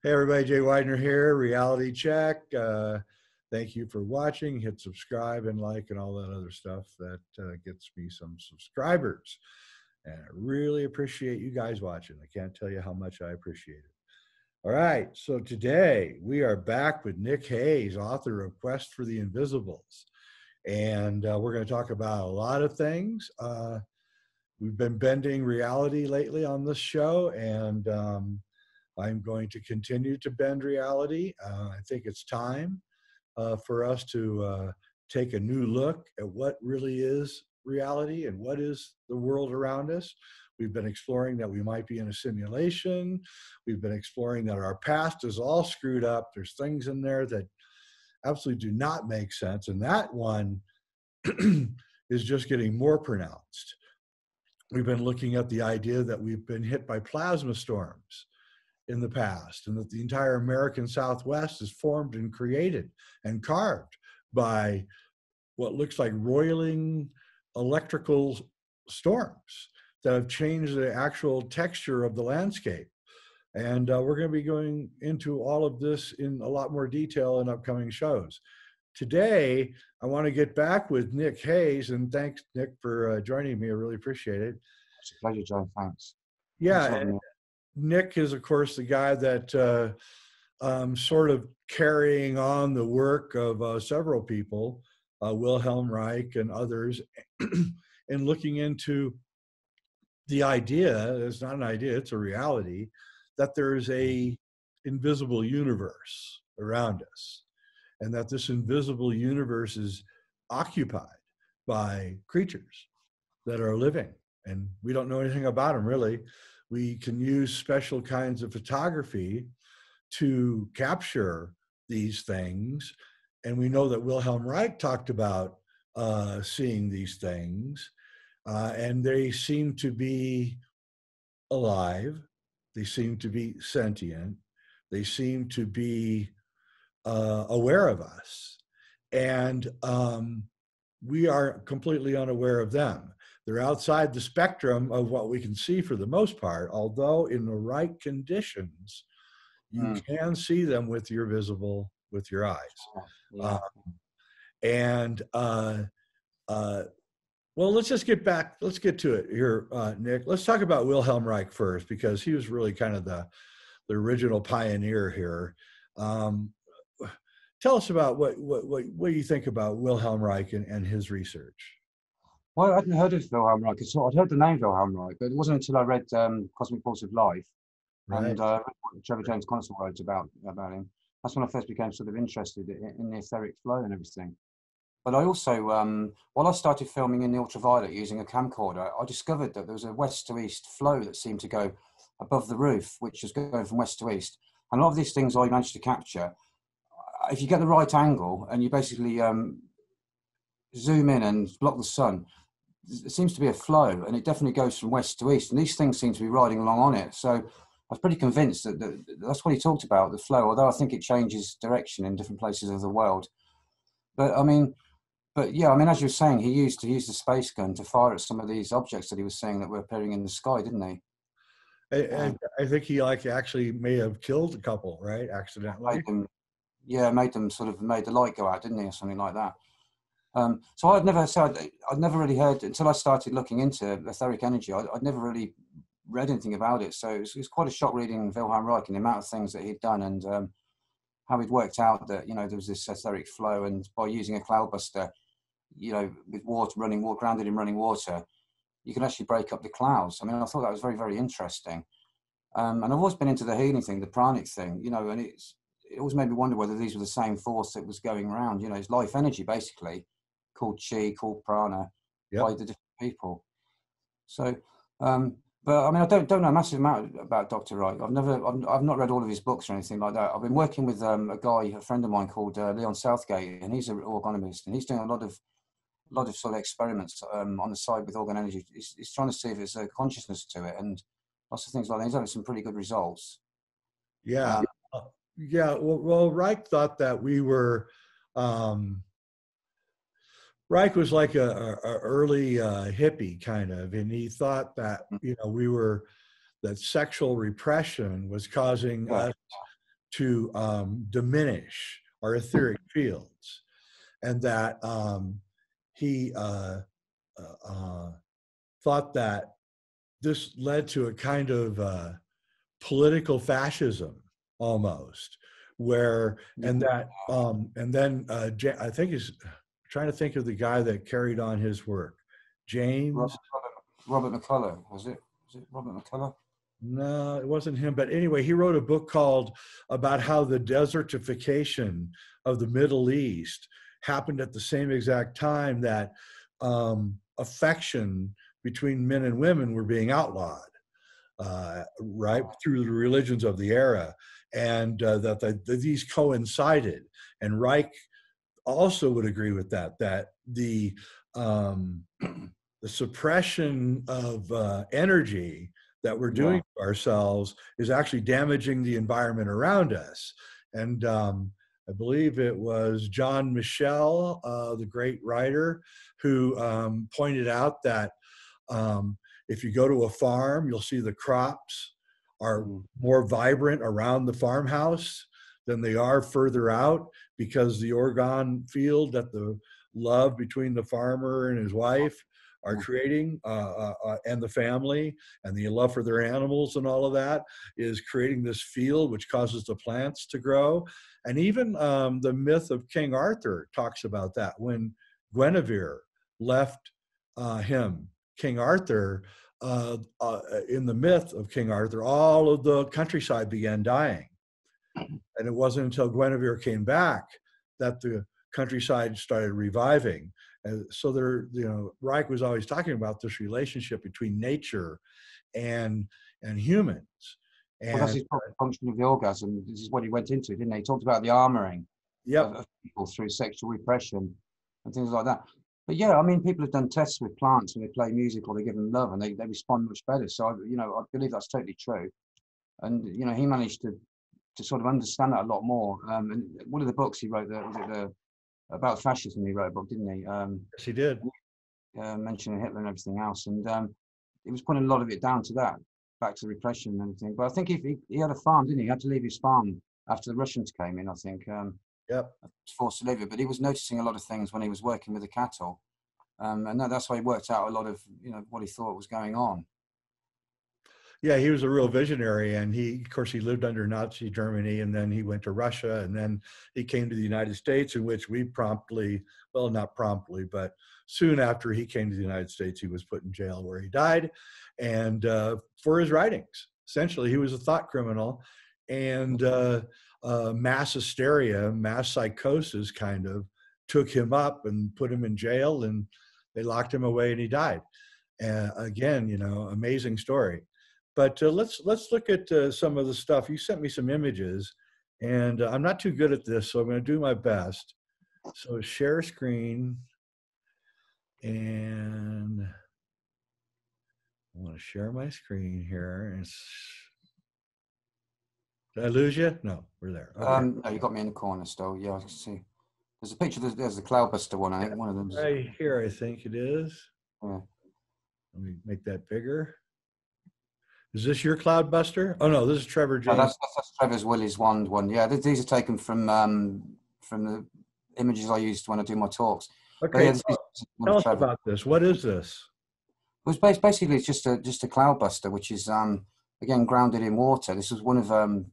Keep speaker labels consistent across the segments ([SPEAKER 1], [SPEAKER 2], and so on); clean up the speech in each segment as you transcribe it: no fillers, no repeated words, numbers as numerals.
[SPEAKER 1] Hey everybody, Jay Widener here, Reality Check. Thank you for watching. Hit subscribe and like and all that other stuff that gets me some subscribers. And I really appreciate you guys watching. I can't tell you how much I appreciate it. All right, so today we are back with Nick Hayes, author of Quest for the Invisibles. And we're going to talk about a lot of things. We've been bending reality lately on this show, and I'm going to continue to bend reality. I think it's time for us to take a new look at what really is reality and what is the world around us. We've been exploring that we might be in a simulation. We've been exploring that our past is all screwed up. There's things in there that absolutely do not make sense. And that one is just getting more pronounced. We've been looking at the idea that we've been hit by plasma storms in the past, and that the entire American Southwest is formed and created and carved by what looks like roiling electrical storms that have changed the actual texture of the landscape. And we're going to be going into all of this in a lot more detail in upcoming shows. Today, I want to get back with Nick Hayes, and thanks, Nick, for joining me. I really appreciate it.
[SPEAKER 2] It's a pleasure, John. Thanks.
[SPEAKER 1] Yeah. Nick is, of course, the guy that sort of carrying on the work of several people, Wilhelm Reich and others, and looking into the idea, it's not an idea, it's a reality, that there's a invisible universe around us, and that this invisible universe is occupied by creatures that are living, and we don't know anything about them, really. We can use special kinds of photography to capture these things. And we know that Wilhelm Reich talked about seeing these things, and they seem to be alive. They seem to be sentient. They seem to be aware of us. And we are completely unaware of them. They're outside the spectrum of what we can see for the most part, although in the right conditions, you can see them with your eyes.
[SPEAKER 2] Yeah.
[SPEAKER 1] Well, let's just get back, let's get to it here, Nick. Let's talk about Wilhelm Reich first, because he was really kind of the original pioneer here. Tell us about what you think about Wilhelm Reich and his research.
[SPEAKER 2] Well, I hadn't heard of Wilhelm Reich. I'd heard the name Wilhelm Reich, but it wasn't until I read Cosmic Force of Life and Trevor James Constable wrote about him. That's when I first became sort of interested in the etheric flow and everything. But I also, while I started filming in the ultraviolet using a camcorder, I discovered that there was a west to east flow that seemed to go above the roof, which was going from west to east. And a lot of these things I managed to capture. If you get the right angle and you basically zoom in and block the sun, it seems to be a flow, and it definitely goes from west to east, and these things seem to be riding along on it. So I was pretty convinced that that's what he talked about, the flow, although I think it changes direction in different places of the world. But yeah, as you were saying, he used the space gun to fire at some of these objects that he was saying that were appearing in the sky, didn't he?
[SPEAKER 1] I think he actually may have killed a couple, right? Accidentally.
[SPEAKER 2] Made the light go out, didn't he, or something like that. So I'd never really heard, until I started looking into etheric energy, I'd never really read anything about it. So it was quite a shock reading Wilhelm Reich and the amount of things that he'd done, and how he'd worked out that, there was this etheric flow, and by using a cloudbuster, with grounded in running water, you can actually break up the clouds. I thought that was very, very interesting. And I've always been into the healing thing, the pranic thing, and it always made me wonder whether these were the same force that was going around. It's life energy, basically, called chi, called prana, by the different people. So, but I don't know a massive amount about Dr. Reich. I've not read all of his books or anything like that. I've been working with a friend of mine called Leon Southgate, and he's an organomist, and he's doing a lot of sort of experiments on the side with organ energy. He's trying to see if there's a consciousness to it, and lots of things like that. He's having some pretty good results.
[SPEAKER 1] Yeah. Well, Reich thought that we were. Reich was like a early hippie kind of, and he thought that that sexual repression was causing us to diminish our etheric fields, and that he thought that this led to a kind of political fascism almost, where and that and then I think he's trying to think of the guy that carried on his work, James.
[SPEAKER 2] Robert McCullough, was it? Was it Robert McCullough?
[SPEAKER 1] No, it wasn't him. But anyway, he wrote a book called about how the desertification of the Middle East happened at the same exact time that affection between men and women were being outlawed, right, through the religions of the era, and that these coincided. And Reich also would agree with that, that the suppression of energy that we're doing to ourselves is actually damaging the environment around us. And I believe it was John Michel, the great writer, who pointed out that if you go to a farm, you'll see the crops are more vibrant around the farmhouse than they are further out, because the orgone field that the love between the farmer and his wife are creating, and the family and the love for their animals and all of that is creating this field which causes the plants to grow. And even the myth of King Arthur talks about that. When Guinevere left King Arthur, in the myth of King Arthur, all of the countryside began dying. And it wasn't until Guinevere came back that the countryside started reviving. And so Reich was always talking about this relationship between nature and humans. And
[SPEAKER 2] that's his function of the orgasm. This is what he went into, didn't he? He talked about the armoring of people through sexual repression and things like that. But yeah, I mean, people have done tests with plants when they play music or they give them love, and they respond much better. So I believe that's totally true. And he managed to sort of understand that a lot more. And one of the books he wrote, about fascism, he wrote a book, didn't he?
[SPEAKER 1] Yes, he did.
[SPEAKER 2] Mentioning Hitler and everything else, and he was putting a lot of it down to that, back to repression and everything. But I think he had a farm, didn't he? He had to leave his farm after the Russians came in, I think. He was forced to leave it, but he was noticing a lot of things when he was working with the cattle, and that's why he worked out a lot of what he thought was going on.
[SPEAKER 1] Yeah, he was a real visionary, and of course, he lived under Nazi Germany, and then he went to Russia, and then he came to the United States, in which we not promptly, but soon after he came to the United States, he was put in jail where he died, and for his writings. Essentially, he was a thought criminal, and mass hysteria, mass psychosis kind of took him up and put him in jail, and they locked him away, and he died. Again, amazing story. But let's look at some of the stuff. You sent me some images, and I'm not too good at this, so I'm going to do my best. So share screen, and I want to share my screen here. Did I lose you? No, we're there.
[SPEAKER 2] Okay. No, you got me in the corner still. Yeah, I can see. There's a picture. There's the Cloudbuster one. I think one of them.
[SPEAKER 1] Right here, I think it is.
[SPEAKER 2] Yeah.
[SPEAKER 1] Let me make that bigger. Is this your Cloudbuster? Oh no, this is Trevor James.
[SPEAKER 2] No, that's Trevor's Willie's Wand one. Yeah, these are taken from the images I used when I do my talks.
[SPEAKER 1] Okay, tell us about this. What is this?
[SPEAKER 2] Well, basically it's just a Cloudbuster, which is again grounded in water. This was one of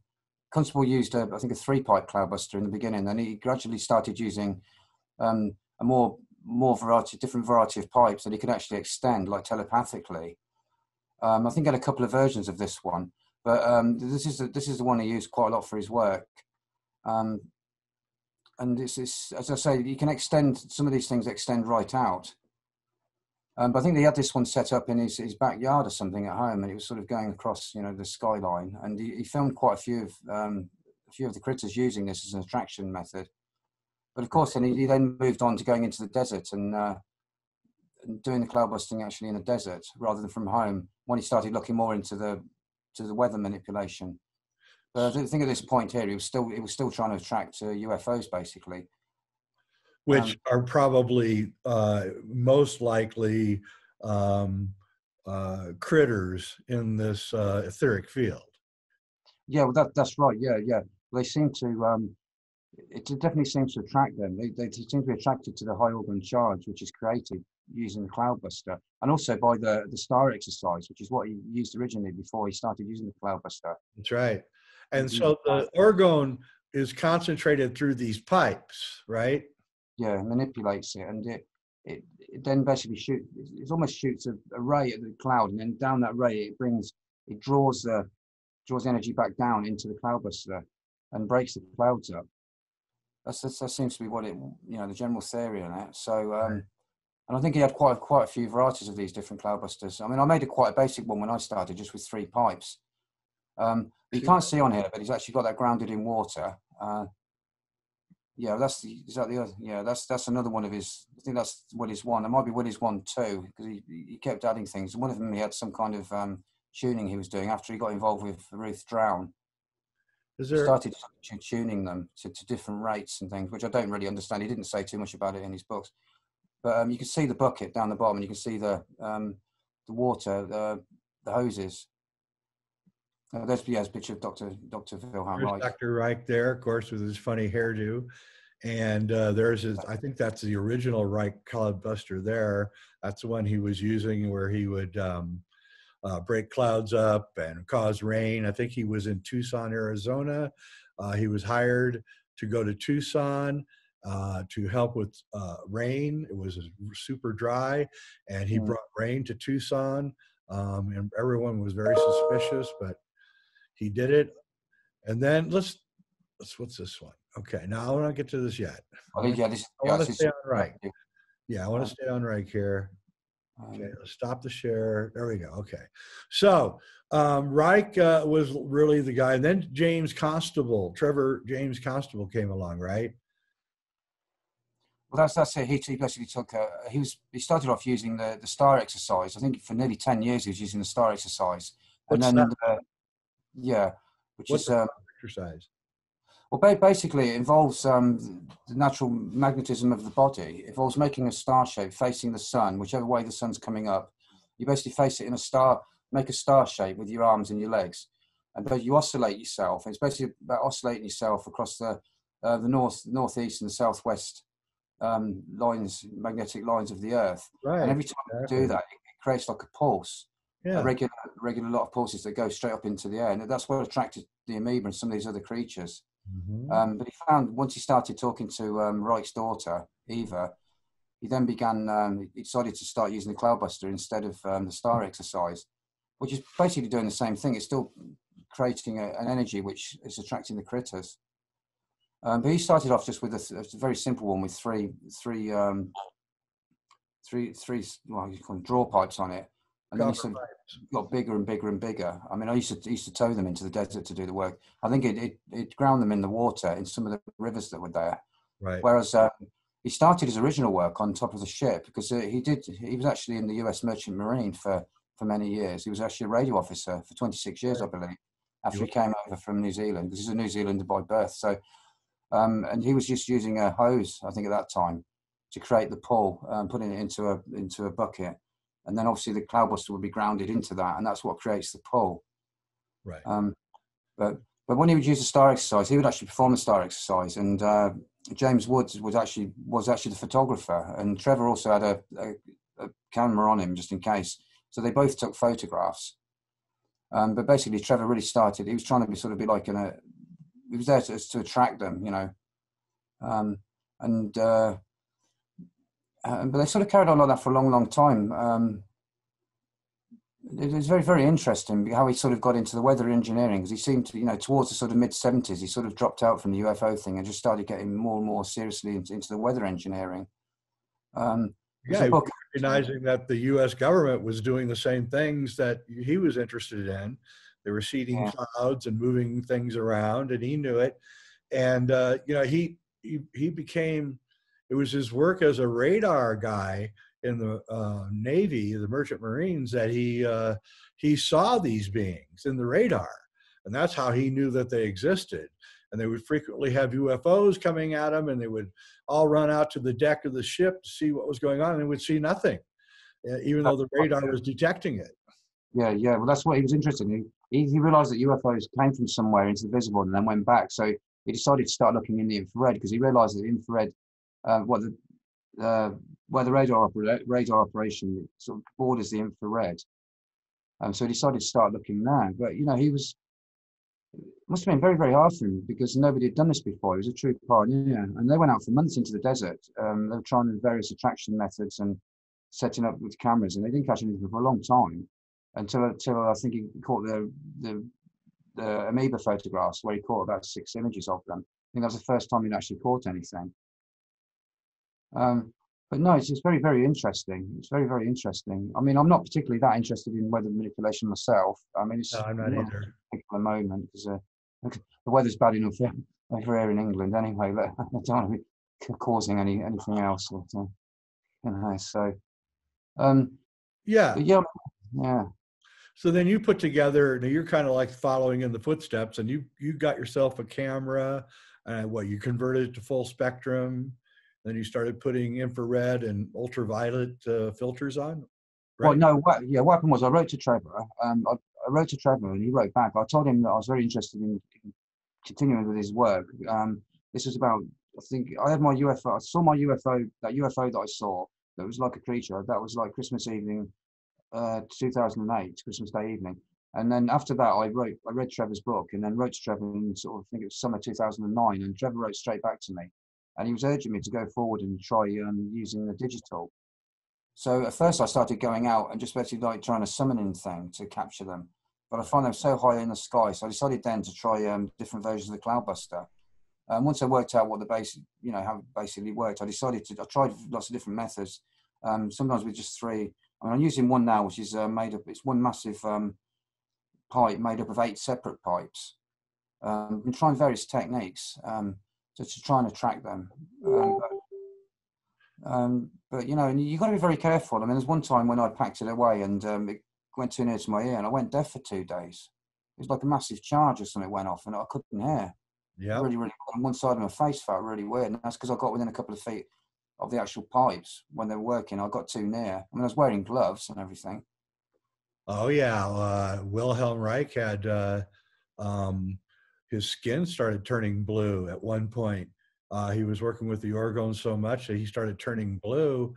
[SPEAKER 2] Constable used I think a 3-pipe Cloudbuster in the beginning, and he gradually started using a more different variety of pipes that he could actually extend, like telepathically. I think he had a couple of versions of this one, but this is the one he used quite a lot for his work. And this is, as I say, you can extend some of these things, extend right out. But I think he had this one set up in his backyard or something at home, and it was sort of going across, the skyline. And he filmed quite a few of the critters using this as an attraction method. But of course, then he then moved on to going into the desert and doing the cloudbusting actually in the desert rather than from home, when he started looking more into the weather manipulation. But I think at this point here, he was still trying to attract UFOs basically,
[SPEAKER 1] which are probably most likely critters in this etheric field.
[SPEAKER 2] Yeah, well, that's right. Yeah. they seem to. It definitely seems to attract them. They seem to be attracted to the high organ charge, which is created using the cloudbuster, and also by the star exercise, which is what he used originally before he started using the cloudbuster.
[SPEAKER 1] That's right. And
[SPEAKER 2] He-
[SPEAKER 1] so the orgone is concentrated through these pipes, right?
[SPEAKER 2] yeah, manipulates it, and it then basically it almost shoots a ray at the cloud, and then down that ray it draws energy back down into the cloudbuster and breaks the clouds up. That seems to be what the general theory on it. So,
[SPEAKER 1] Right.
[SPEAKER 2] and I think he had quite a few varieties of these different cloudbusters. I mean, I made quite a basic one when I started, just with 3 pipes. You can't see on here, but he's actually got that grounded in water. Yeah, that's another one of his. I think that's Willie's one. It might be Willie's one too, because he kept adding things. One of them, he had some kind of tuning he was doing after he got involved with Ruth Drown. He started tuning them to different rates and things, which I don't really understand. He didn't say too much about it in his books, but you can see the bucket down the bottom, and you can see the water, the hoses. There's a picture of Dr. Wilhelm Reich.
[SPEAKER 1] Dr. Reich there, of course, with his funny hairdo. And there's his, I think that's the original Reich cloudbuster there. That's the one he was using where he would break clouds up and cause rain. I think he was in Tucson, Arizona. He was hired to go to Tucson to help with rain. It was super dry, and he brought rain to Tucson, and everyone was very suspicious, but he did it. And then let's what's this one? Okay, now I want to get to this yet. I want to stay on Reich. Yeah, I want to stay on Reich here. Okay, let's stop the share. There we go. Okay. So Reich was really the guy. And then Trevor James Constable came along, right?
[SPEAKER 2] Well, that's it. He basically took, he started off using the star exercise. I think for nearly 10 years he was using the star exercise.
[SPEAKER 1] What's
[SPEAKER 2] and then,
[SPEAKER 1] that?
[SPEAKER 2] What's
[SPEAKER 1] the exercise?
[SPEAKER 2] Well, basically, it involves the natural magnetism of the body. It involves making a star shape facing the sun, whichever way the sun's coming up. You basically face it in a star, make a star shape with your arms and your legs. And but you oscillate yourself. It's basically about oscillating yourself across the northeast and the southwest magnetic lines of the Earth. Right. And every time you do that, it creates like a pulse. Yeah. A regular lot of pulses that go straight up into the air. And that's what attracted the amoeba and some of these other creatures. Mm-hmm. But he found, once he started talking to Reich's daughter, Eva, he then began, he decided to start using the cloudbuster instead of the star exercise, which is basically doing the same thing. It's still creating an energy which is attracting the critters. But he started off just with a very simple one with three well, you call them draw pipes on it. And then he sort of got bigger and bigger and bigger. I mean, I used to tow them into the desert to do the work. I think it ground them in the water in some of the rivers that were there. Right. Whereas he started his original work on top of the ship because he was actually in the U.S. Merchant Marine for many years. He was actually a radio officer for 26 years, I believe, after he came over from New Zealand, because he's a New Zealander by birth. So, and he was just using a hose, I think, at that time to create the pull, putting it into a bucket. And then obviously the cloudbuster would be grounded into that, and that's what creates the pull. Right. But when he would use the star exercise, he would actually perform the star exercise. And James Woods was actually the photographer, and Trevor also had a camera on him just in case. So they both took photographs. But basically, Trevor really started. He was trying to be like he was there to attract them, you know. But they sort of carried on like that for a long, long time. It was very, very interesting how he sort of got into the weather engineering, because he seemed to, towards the sort of mid-70s, he sort of dropped out from the UFO thing and just started getting more and more seriously into the weather engineering.
[SPEAKER 1] He was recognizing that the U.S. government was doing the same things that he was interested in. They were seeding clouds and moving things around, and he knew it. And he became. It was his work as a radar guy in the Navy, the Merchant Marines, that he saw these beings in the radar, and that's how he knew that they existed. And they would frequently have UFOs coming at him, and they would all run out to the deck of the ship to see what was going on, and they would see nothing, even though the radar was detecting it.
[SPEAKER 2] Yeah. Well, that's what he was interested in. he realized that UFOs came from somewhere into the visible and then went back. So he decided to start looking in the infrared because he realized that the infrared, where the radar operation sort of borders the infrared. So he decided to start looking there. But you know, must have been very, very hard for him because nobody had done this before. He was a true pioneer, and they went out for months into the desert. They were trying various attraction methods and setting up with cameras, and they didn't catch anything for a long time until I think he caught the amoeba photographs where he caught about 6 images of them. I think that was the first time he'd actually caught anything. But no, it's very, very interesting. It's very, very interesting. I mean, I'm not particularly that interested in weather manipulation myself. I mean, it's
[SPEAKER 1] No, I'm not either.
[SPEAKER 2] at the moment because the weather's bad enough over here in England anyway. But I don't want to be causing anything else. But, you know, so
[SPEAKER 1] Yeah.
[SPEAKER 2] but yeah.
[SPEAKER 1] So then you put together, now you're kind of like following in the footsteps, and you got yourself a camera, and you converted it to full spectrum. Then you started putting infrared and ultraviolet filters on, right?
[SPEAKER 2] Well, no, what happened was I wrote to Trevor. I wrote to Trevor, and he wrote back. I told him that I was very interested in continuing with his work. This was about, I think, I had my UFO. I saw my UFO, that UFO that I saw, that was like a creature. That was like Christmas evening, 2008, Christmas Day evening. And then after that, I read Trevor's book, and then wrote to Trevor in sort of, I think it was summer 2009, and Trevor wrote straight back to me. And he was urging me to go forward and try using the digital. So at first I started going out and just basically like trying a summoning thing to capture them. But I found them so high in the sky. So I decided then to try different versions of the Cloudbuster. Once I worked out what the basic, you know, how it basically worked, I tried lots of different methods. Sometimes with just 3. I mean, I'm using one now, which is it's one massive pipe made up of 8 separate pipes. I've been trying various techniques. To try and attract them. But you know, you've got to be very careful. I mean, there's one time when I packed it away and it went too near to my ear and I went deaf for 2 days. It was like a massive charge or something went off and I couldn't hear.
[SPEAKER 1] Yeah.
[SPEAKER 2] Really, really, on one side of my face felt really weird. And that's because I got within a couple of feet of the actual pipes when they were working. I got too near. I mean, I was wearing gloves and everything.
[SPEAKER 1] Oh yeah. Wilhelm Reich had, his skin started turning blue at one point. He was working with the orgone so much that he started turning blue,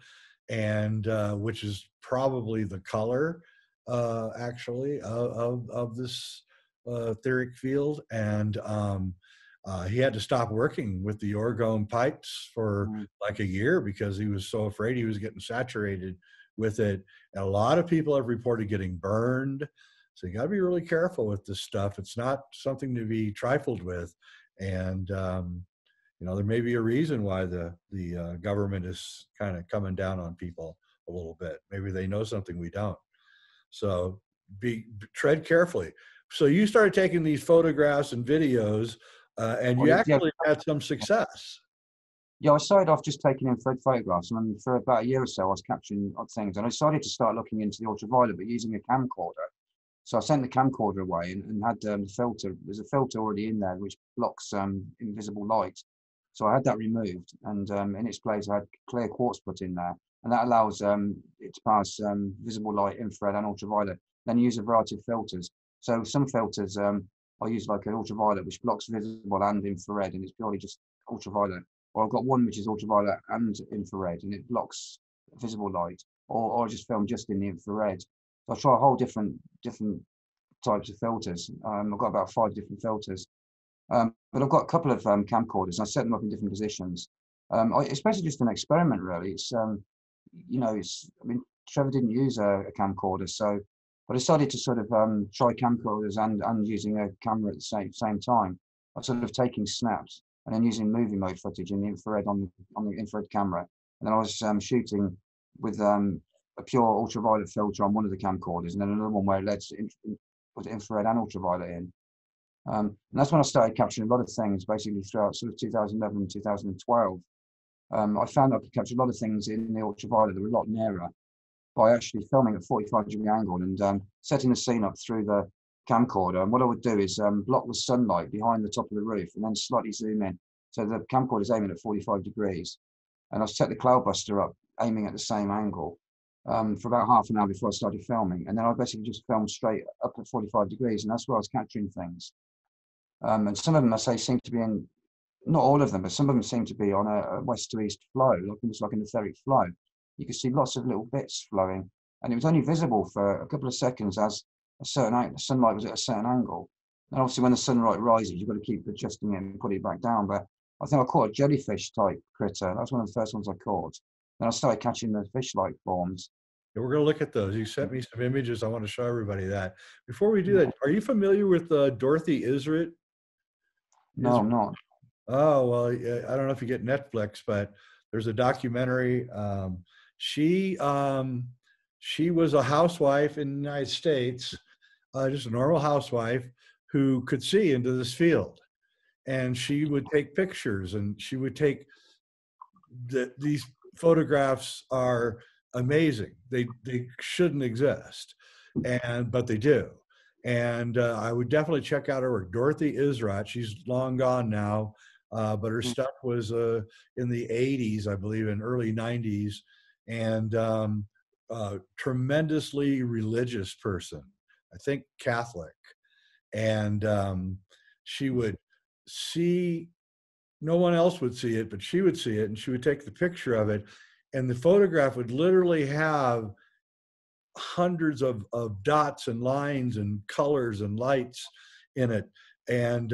[SPEAKER 1] and which is probably the color, actually, of this etheric field. And he had to stop working with the orgone pipes for like a year because he was so afraid he was getting saturated with it. And a lot of people have reported getting burned. So you got to be really careful with this stuff. It's not something to be trifled with. And, you know, there may be a reason why the government is kind of coming down on people a little bit. Maybe they know something we don't. So tread carefully. So you started taking these photographs and videos, and you actually had some success.
[SPEAKER 2] Yeah, I started off just taking infrared photographs, and for about a year or so, I was capturing odd things. And I decided to start looking into the ultraviolet, but using a camcorder. So I sent the camcorder away and had the filter. There's a filter already in there which blocks invisible light. So I had that removed, and in its place I had clear quartz put in there, and that allows it to pass visible light, infrared, and ultraviolet. Then use a variety of filters. So some filters I use like an ultraviolet which blocks visible and infrared, and it's purely just ultraviolet. Or I've got one which is ultraviolet and infrared, and it blocks visible light. Or I just film just in the infrared. So I try a whole different types of filters. I've got about 5 different filters, but I've got a couple of camcorders. And I set them up in different positions. It's basically just an experiment, really. It's you know, I mean, Trevor didn't use a camcorder, so I decided to sort of try camcorders and using a camera at the same time. I was sort of taking snaps and then using movie mode footage in the infrared on the infrared camera, and then I was shooting with a pure ultraviolet filter on one of the camcorders, and then another one where it lets put infrared and ultraviolet in. And that's when I started capturing a lot of things, basically throughout sort of 2011, 2012. I found I could capture a lot of things in the ultraviolet that were a lot nearer by actually filming at 45-degree angle and setting the scene up through the camcorder. And what I would do is block the sunlight behind the top of the roof and then slightly zoom in. So the camcorder is aiming at 45 degrees. And I'll set the Cloudbuster up, aiming at the same angle. for about half an hour before I started filming. And then I basically just filmed straight up at 45 degrees, and that's where I was capturing things. And some of them, I say, seem to be in, not all of them, but some of them seem to be on a west to east flow, almost like an etheric flow. You could see lots of little bits flowing, and it was only visible for a couple of seconds as the sunlight was at a certain angle. And obviously when the sunlight rises, you've got to keep adjusting it and put it back down. But I think I caught a jellyfish type critter. That was one of the first ones I caught. Then I started catching the fish-like forms.
[SPEAKER 1] Yeah, we're going to look at those. You sent me some images. I want to show everybody that. Before we do that, are you familiar with Dorothy Israel?
[SPEAKER 2] No, I'm not.
[SPEAKER 1] Oh, well, I don't know if you get Netflix, but there's a documentary. She was a housewife in the United States, just a normal housewife who could see into this field. And she would take pictures, and she would take these photographs are amazing. They shouldn't exist, but they do. And I would definitely check out her work. Dorothy Israel. She's long gone now, but her stuff was in the 80s, I believe, and early 90s, and tremendously religious person. I think Catholic, and she would see. No one else would see it, but she would see it, and she would take the picture of it, and the photograph would literally have hundreds of dots and lines and colors and lights in it. And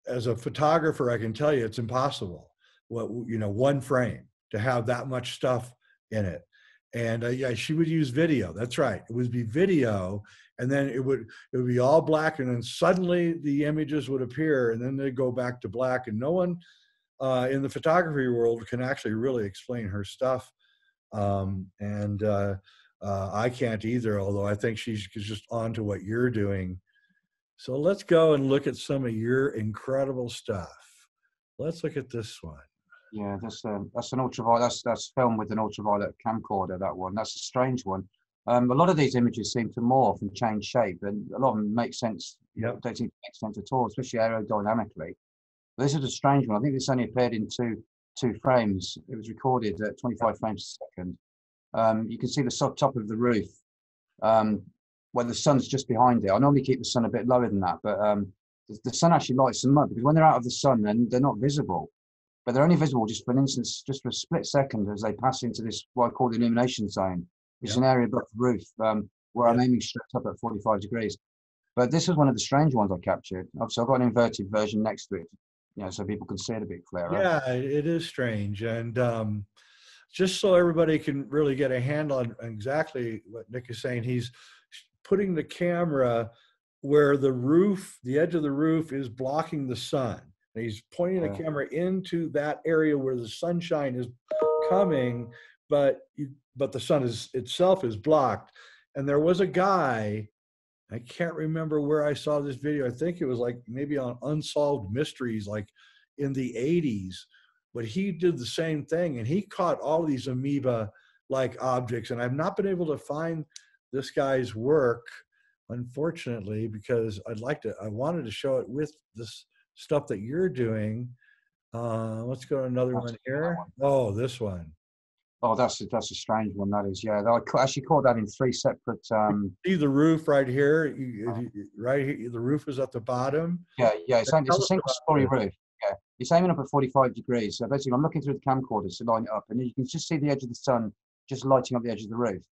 [SPEAKER 1] as a photographer, I can tell you it's impossible. One frame to have that much stuff in it. And yeah, she would use video. That's right. It would be video, and then it would be all black, and then suddenly the images would appear, and then they go back to black. And no one in the photography world can actually really explain her stuff, and I can't either. Although I think she's just on to what you're doing. So let's go and look at some of your incredible stuff. Let's look at this one.
[SPEAKER 2] Yeah, that's an ultraviolet. That's filmed with an ultraviolet camcorder. That one. That's a strange one. A lot of these images seem to morph and change shape, and a lot of them make sense.
[SPEAKER 1] Yep.
[SPEAKER 2] Don't seem to make sense at all, especially aerodynamically. But this is a strange one. I think this only appeared in two frames. It was recorded at 25 frames a second. You can see the top of the roof, where the sun's just behind it. I normally keep the sun a bit lower than that, but the sun actually lights them up, because when they're out of the sun, then they're not visible. But they're only visible just for an instance, just for a split second, as they pass into this, what I call the illumination zone, which is an area above the roof, where I'm aiming straight up at 45 degrees. But this is one of the strange ones I captured. Obviously, I've got an inverted version next to it, so people can see it a bit clearer.
[SPEAKER 1] Yeah, it is strange. And just so everybody can really get a handle on exactly what Nick is saying, he's putting the camera where the edge of the roof is blocking the sun. And he's pointing the camera into that area where the sunshine is coming, but the sun itself is blocked. And there was a guy, I can't remember where I saw this video. I think it was like maybe on Unsolved Mysteries, like in the 80s, but he did the same thing, and he caught all of these amoeba-like objects. And I've not been able to find this guy's work, unfortunately, because I wanted to show it with this stuff that you're doing. Let's go to another one here. Oh, this one.
[SPEAKER 2] Oh, that's a strange one. That is, yeah. I actually caught that in three separate.
[SPEAKER 1] See the roof right here. Right here, the roof is at the bottom.
[SPEAKER 2] Yeah. It's a single-story roof. Yeah, it's aiming up at 45 degrees. So basically, I'm looking through the camcorder to line it up, and you can just see the edge of the sun just lighting up the edge of the roof.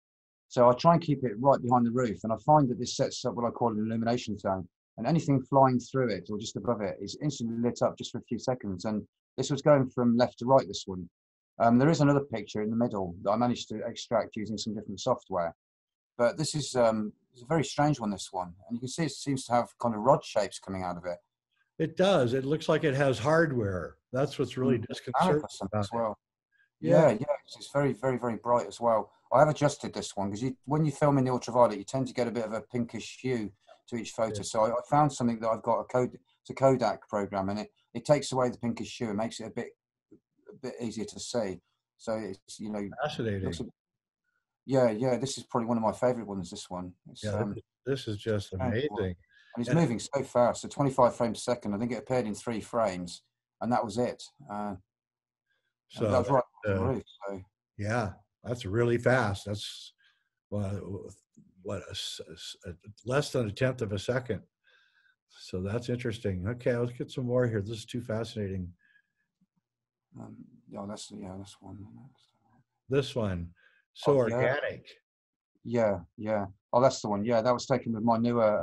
[SPEAKER 2] So I try and keep it right behind the roof, and I find that this sets up what I call an illumination zone. And anything flying through it or just above it is instantly lit up just for a few seconds. And this was going from left to right, this one. There is another picture in the middle that I managed to extract using some different software. But this is a very strange one, this one. And you can see it seems to have kind of rod shapes coming out of it.
[SPEAKER 1] It does. It looks like it has hardware. That's what's really disconcerting about
[SPEAKER 2] as well. Yeah, it's very, very, very bright as well. I have adjusted this one because when you film in the ultraviolet, you tend to get a bit of a pinkish hue to each photo. Yeah. So I found something that I've got it's a Kodak program, and it takes away the pinkish hue and makes it a bit easier to see. So it's
[SPEAKER 1] fascinating.
[SPEAKER 2] Yeah. This is probably one of my favorite ones. This one.
[SPEAKER 1] This is just amazing.
[SPEAKER 2] And it's moving so fast. So 25 frames a second. I think it appeared in 3 frames, and that was it.
[SPEAKER 1] So
[SPEAKER 2] that was right on the roof. So.
[SPEAKER 1] Yeah. That's really fast. That's what less than a tenth of a second. So that's interesting. Okay, let's get some more here. This is too fascinating.
[SPEAKER 2] Yeah, that's one.
[SPEAKER 1] This one, so
[SPEAKER 2] Oh yeah,
[SPEAKER 1] organic.
[SPEAKER 2] yeah. Oh, that's the one. Yeah, that was taken with my newer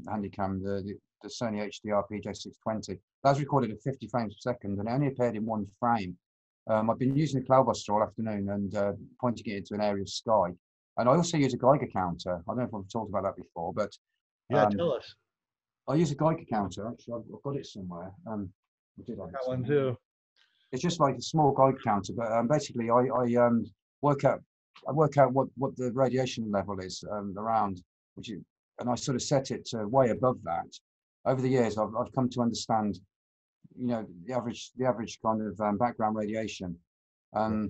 [SPEAKER 2] Handycam, the Sony HDR PJ620. That was recorded at 50 frames per second, and it only appeared in one frame. I've been using the Cloudbuster all afternoon and pointing it into an area of sky. And I also use a Geiger counter. I don't know if I've talked about that before, but
[SPEAKER 1] Yeah, tell us.
[SPEAKER 2] I use a Geiger counter. Actually, I've got it somewhere. I did have it
[SPEAKER 1] That one
[SPEAKER 2] somewhere.
[SPEAKER 1] too.
[SPEAKER 2] It's just like a small Geiger counter, but basically I work out what the radiation level is around, and I sort of set it to way above that. Over the years, I've come to understand, the average kind of background radiation. I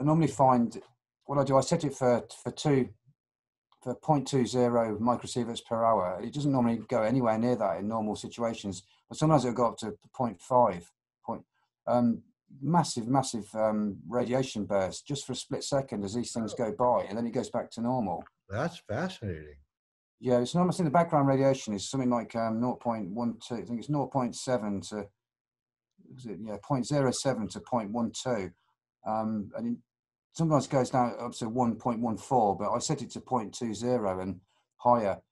[SPEAKER 2] normally find what I do. I set it for 0.20 microsieverts per hour. It doesn't normally go anywhere near that in normal situations, but sometimes it'll go up to 0.5. Massive radiation burst just for a split second as these things go by, and then it goes back to normal.
[SPEAKER 1] That's fascinating.
[SPEAKER 2] Yeah, it's normally the background radiation is something like 0.12. I think it's 0.7 to 0.07 to 0.12, and it sometimes goes down up to 1.14. But I set it to 0.20 and higher,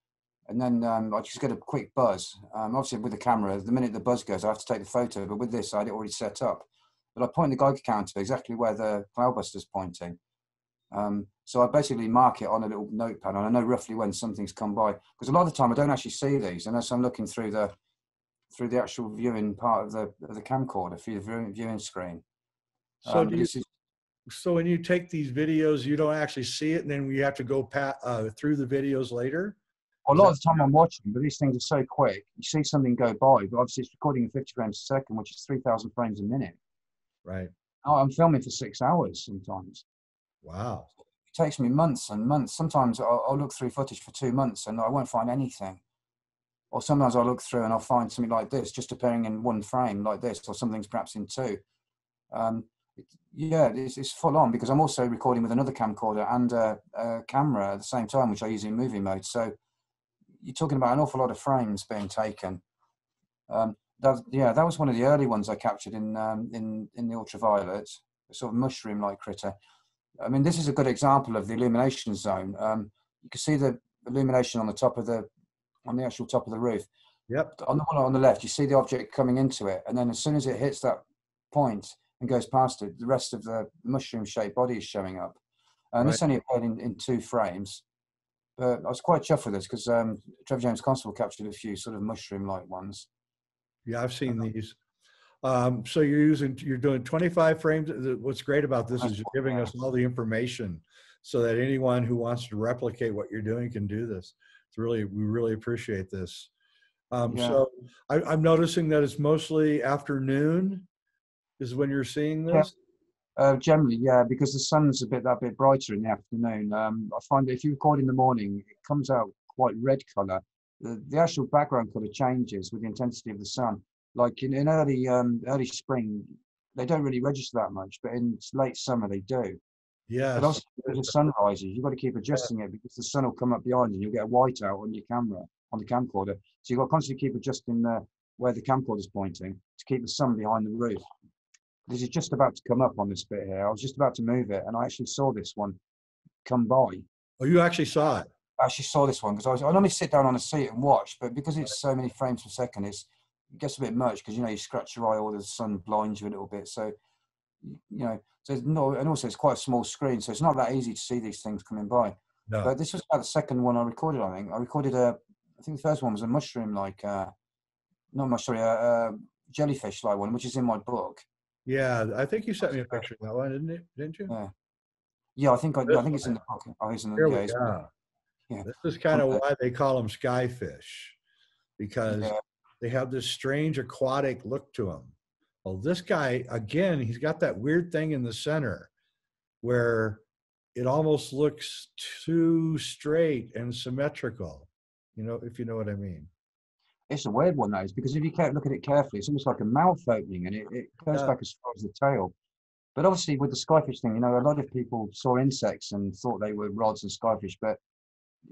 [SPEAKER 2] and then I just get a quick buzz. Obviously, with the camera, the minute the buzz goes, I have to take the photo. But with this, I had it already set up. But I point the Geiger counter exactly where the Cloudbuster's pointing. So I basically mark it on a little notepad, and I know roughly when something's come by. Because a lot of the time, I don't actually see these unless I'm looking through the actual viewing part of the camcorder, through the viewing screen.
[SPEAKER 1] So so when you take these videos, you don't actually see it, and then we have to go through the videos later?
[SPEAKER 2] A lot of the time I'm watching, but these things are so quick. You see something go by, but obviously it's recording in 50 frames a second, which is 3,000 frames a minute.
[SPEAKER 1] Right.
[SPEAKER 2] I'm filming for 6 hours sometimes.
[SPEAKER 1] Wow.
[SPEAKER 2] It takes me months and months. Sometimes I'll look through footage for 2 months and I won't find anything. Or sometimes I'll look through and I'll find something like this, just appearing in one frame like this, or something's perhaps in two. Yeah, it's full on because I'm also recording with another camcorder and a camera at the same time, which I use in movie mode. So you're talking about an awful lot of frames being taken. That was one of the early ones I captured in the ultraviolet, a sort of mushroom-like critter. I mean, this is a good example of the illumination zone. You can see the illumination on the actual top of the roof.
[SPEAKER 1] Yep.
[SPEAKER 2] On the one on the left, you see the object coming into it, and then as soon as it hits that point and goes past it, the rest of the mushroom-shaped body is showing up. And This only appeared in 2 frames. But I was quite chuffed with this because Trevor James Constable captured a few sort of mushroom-like ones.
[SPEAKER 1] Yeah, I've seen these. So you're doing 25 frames. What's great about this is you're giving us all the information so that anyone who wants to replicate what you're doing can do this. We really appreciate this. So I'm noticing that it's mostly afternoon is when you're seeing this.
[SPEAKER 2] Generally, yeah, because the sun's that bit brighter in the afternoon. I find that if you record in the morning, it comes out quite red color. The actual background color changes with the intensity of the sun. Like in early spring, they don't really register that much, but in late summer they do.
[SPEAKER 1] Yes.
[SPEAKER 2] But also, as the sun rises, you've got to keep adjusting it because the sun will come up behind you and you'll get a whiteout on your camera, on the camcorder. So you've got to constantly keep adjusting where the camcorder's pointing to keep the sun behind the roof. This is just about to come up on this bit here. I was just about to move it, and I actually saw this one come by.
[SPEAKER 1] Oh, you actually saw it?
[SPEAKER 2] I actually saw this one because I normally sit down on a seat and watch, but because it's so many frames per second, it gets a bit much because you scratch your eye or the sun blinds you a little bit. So so and also it's quite a small screen, so it's not that easy to see these things coming by.
[SPEAKER 1] No.
[SPEAKER 2] But this was about the second one I recorded. I think the first one was a mushroom a jellyfish-like one, which is in my book.
[SPEAKER 1] Yeah, I think you sent me a picture of that one, didn't you?
[SPEAKER 2] Yeah, I think it's in the book. Oh, it's in the,
[SPEAKER 1] Here we go.
[SPEAKER 2] Yeah.
[SPEAKER 1] This is kind of why they call them skyfish, because they have this strange aquatic look to them. Well, this guy, again, he's got that weird thing in the center where it almost looks too straight and symmetrical, if you know what I mean.
[SPEAKER 2] It's a weird one, that is, because if you look at it carefully, it's almost like a mouth opening, and it goes back as far as the tail. But obviously with the skyfish thing, you know, a lot of people saw insects and thought they were rods and skyfish, but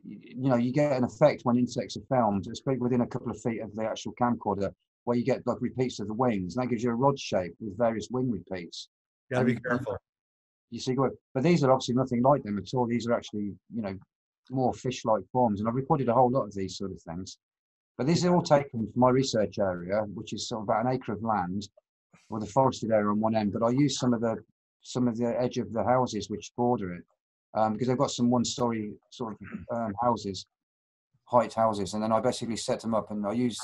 [SPEAKER 2] you know, you get an effect when insects are filmed, especially within a couple of feet of the actual camcorder, where you get like repeats of the wings, and that gives you a rod shape with various wing repeats.
[SPEAKER 1] Got to be careful.
[SPEAKER 2] You see, but these are obviously nothing like them at all. These are actually, you know, more fish-like forms, and I've recorded a whole lot of these sort of things. But these are all taken from my research area, which is sort of about an acre of land with a forested area on one end. But I use some of the edge of the houses which border it, because they've got some one-story sort of houses, height houses, and then I basically set them up, and I use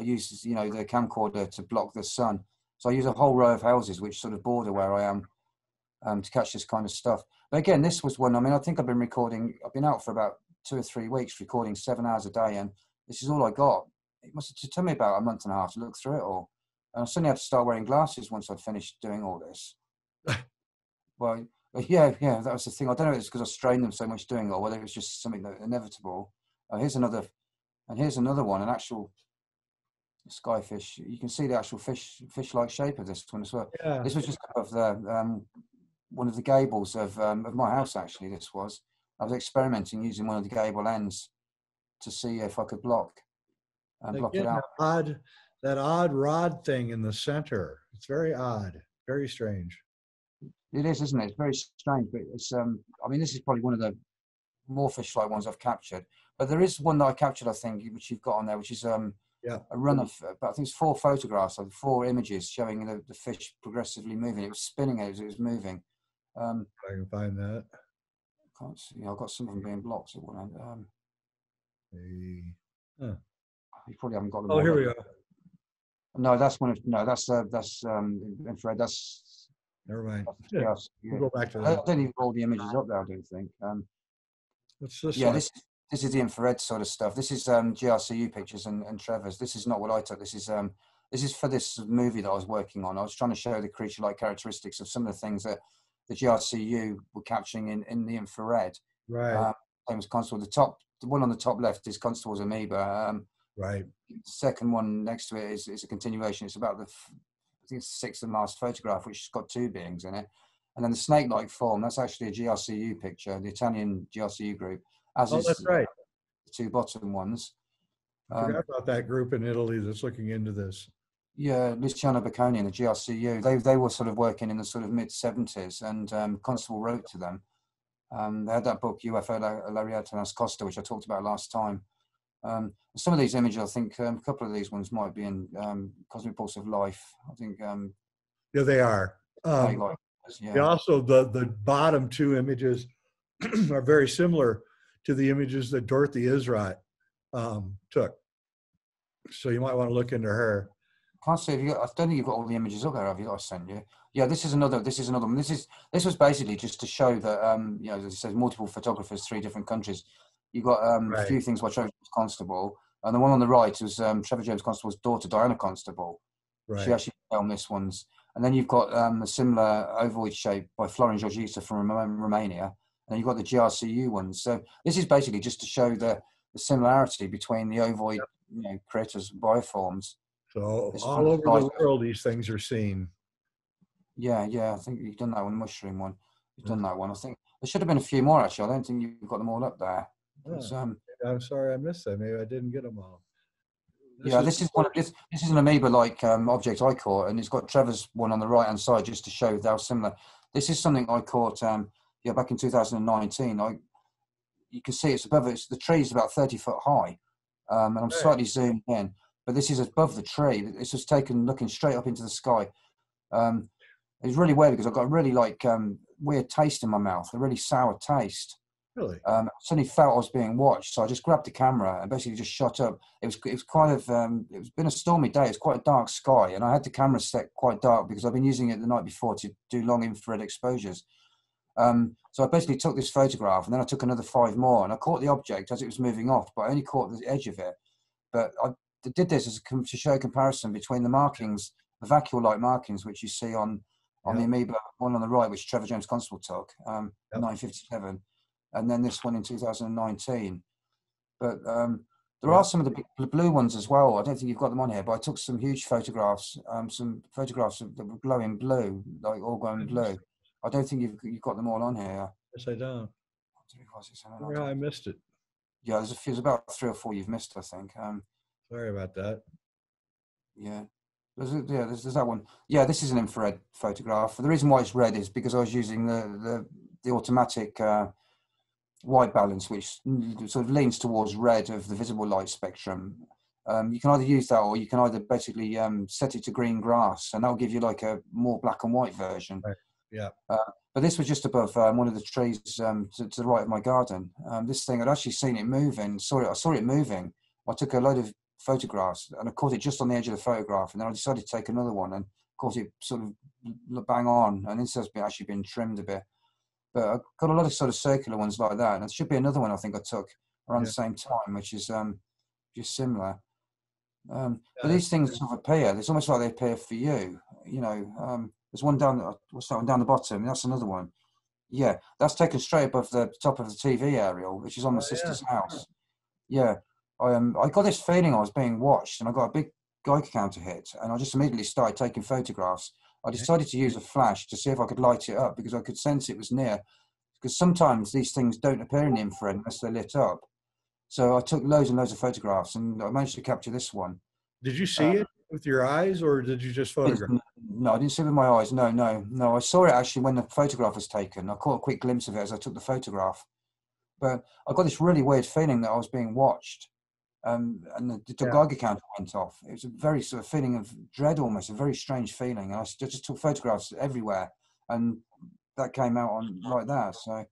[SPEAKER 2] you know, the camcorder to block the sun. So I use a whole row of houses which sort of border where I am, to catch this kind of stuff. But again, this was one, I mean, I think I've been out for about 2 or 3 weeks recording 7 hours a day, and this is all I got. It must have taken me about a month and a half to look through it all. And I suddenly had to start wearing glasses once I'd finished doing all this. Well, yeah, that was the thing. I don't know if it's because I strained them so much doing it, or whether it was just something that inevitable. Here's another one, an actual skyfish. You can see the actual fish-like shape of this one as well.
[SPEAKER 1] Yeah.
[SPEAKER 2] This was just above the one of the gables of my house. Actually, I was experimenting using one of the gable ends to see if I could block it out.
[SPEAKER 1] That odd rod thing in the center. It's very odd, very strange.
[SPEAKER 2] It is, isn't it? It's very strange, but it's I mean, this is probably one of the more fish-like ones I've captured. But there is one that I captured, I think, which you've got on there, which is a run of, but I think it's 4 photographs, like 4 images showing the fish progressively moving. It was spinning as it was moving.
[SPEAKER 1] I can find that.
[SPEAKER 2] Can't see. I've got some of them being blocked at one end. You probably haven't got them.
[SPEAKER 1] Oh, here we go.
[SPEAKER 2] No, that's one. No, that's infrared. That's
[SPEAKER 1] never mind.
[SPEAKER 2] Yes,
[SPEAKER 1] We'll go back to that.
[SPEAKER 2] I don't even all the images up there. I don't think.
[SPEAKER 1] What's this?
[SPEAKER 2] Yeah, this is the infrared sort of stuff. This is GRCU pictures and Trevor's. This is not what I took. This is for this movie that I was working on. I was trying to show the creature-like characteristics of some of the things that the GRCU were capturing in the infrared.
[SPEAKER 1] Right.
[SPEAKER 2] Famous Constable. The one on the top left is Constable's amoeba.
[SPEAKER 1] Right.
[SPEAKER 2] The second one next to it is a continuation. It's about I think it's the 6th and last photograph, which has got 2 beings in it. And then the snake-like form, that's actually a GRCU picture, the Italian GRCU group.
[SPEAKER 1] That's right.
[SPEAKER 2] The 2 bottom ones.
[SPEAKER 1] I forgot about that group in Italy that's looking into this.
[SPEAKER 2] Yeah, Luciano Bocconi and the GRCU, they were sort of working in the sort of mid-70s, and Constable wrote to them. They had that book, UFO L'Ariete Nascosta, which I talked about last time. Some of these images, I think a couple of these ones might be in Cosmic Pulse of Life. I think.
[SPEAKER 1] Yeah, they are. Also, the bottom 2 images are very similar to the images that Dorothy Israel took. So you might want to look into her.
[SPEAKER 2] Can't see if I don't think you've got all the images up there, have you? That I sent you. Yeah, this is another one. This was basically just to show that you know, as it says, multiple photographers, 3 different countries. You've got a few things by Trevor James Constable, and the one on the right is Trevor James Constable's daughter, Diana Constable. Right. She actually filmed this one's. And then you've got a similar ovoid shape by Florin Georgita from Romania. And then you've got the GRCU ones. So this is basically just to show the similarity between the ovoid critters, bioforms.
[SPEAKER 1] So all over the world, these things are seen.
[SPEAKER 2] Yeah. I think you've done that one, mushroom one. You've done that one. I think there should have been a few more, actually. I don't think you've got them all up there.
[SPEAKER 1] I'm sorry I missed that. Maybe I didn't get them all.
[SPEAKER 2] This is an amoeba-like object I caught, and it's got Trevor's one on the right-hand side just to show how similar. This is something I caught back in 2019. You can see it's above it. The tree is about 30 foot high, and I'm slightly zoomed in, but this is above the tree. This was taken looking straight up into the sky. It's really weird because I've got a really weird taste in my mouth, a really sour taste.
[SPEAKER 1] Really?
[SPEAKER 2] I suddenly felt I was being watched, so I just grabbed the camera and basically just shot up. It was kind of it's been a stormy day. It's quite a dark sky, and I had the camera set quite dark because I've been using it the night before to do long infrared exposures. So I basically took this photograph, and then I took another 5 more, and I caught the object as it was moving off, but I only caught the edge of it. But I did this to show a comparison between the markings, the vacuole-like markings, which you see on the amoeba one on the right, which Trevor James Constable took, 1957. And then this one in 2019. But There are some of the blue ones as well. I don't think you've got them on here, but I took some huge photographs, some photographs that were glowing blue, like all glowing blue. I don't think you've got them all on here.
[SPEAKER 1] Yes, I don't. Yeah, I missed it.
[SPEAKER 2] Yeah, there's about 3 or 4 you've missed, I think.
[SPEAKER 1] Sorry about that.
[SPEAKER 2] Yeah. There's that one. Yeah, this is an infrared photograph. The reason why it's red is because I was using the automatic white balance, which sort of leans towards red of the visible light spectrum. You can either use that, or you can either basically set it to green grass, and that'll give you like a more black and white version.
[SPEAKER 1] Right. Yeah.
[SPEAKER 2] But this was just above one of the trees to the right of my garden. This thing, I'd actually seen it moving. I saw it moving. I took a load of photographs, and I caught it just on the edge of the photograph, and then I decided to take another one and caught it sort of bang on, and this has actually been trimmed a bit. But I got a lot of sort of circular ones like that, and there should be another one I think I took around the same time, which is just similar. But these things sort of appear. It's almost like they appear for you. You know, there's one what's that one down the bottom? That's another one. Yeah, that's taken straight above the top of the TV aerial, which is on my sister's house. Yeah, I got this feeling I was being watched, and I got a big Geiger counter hit, and I just immediately started taking photographs. I decided to use a flash to see if I could light it up, because I could sense it was near. Because sometimes these things don't appear in the infrared unless they're lit up. So I took loads and loads of photographs, and I managed to capture this one.
[SPEAKER 1] Did you see it with your eyes, or did you just photograph?
[SPEAKER 2] No, I didn't see it with my eyes. No. I saw it actually when the photograph was taken. I caught a quick glimpse of it as I took the photograph. But I got this really weird feeling that I was being watched. And the Geiger counter went off. It was a very sort of feeling of dread, almost a very strange feeling. And I just took photographs everywhere, and that came out on like that. So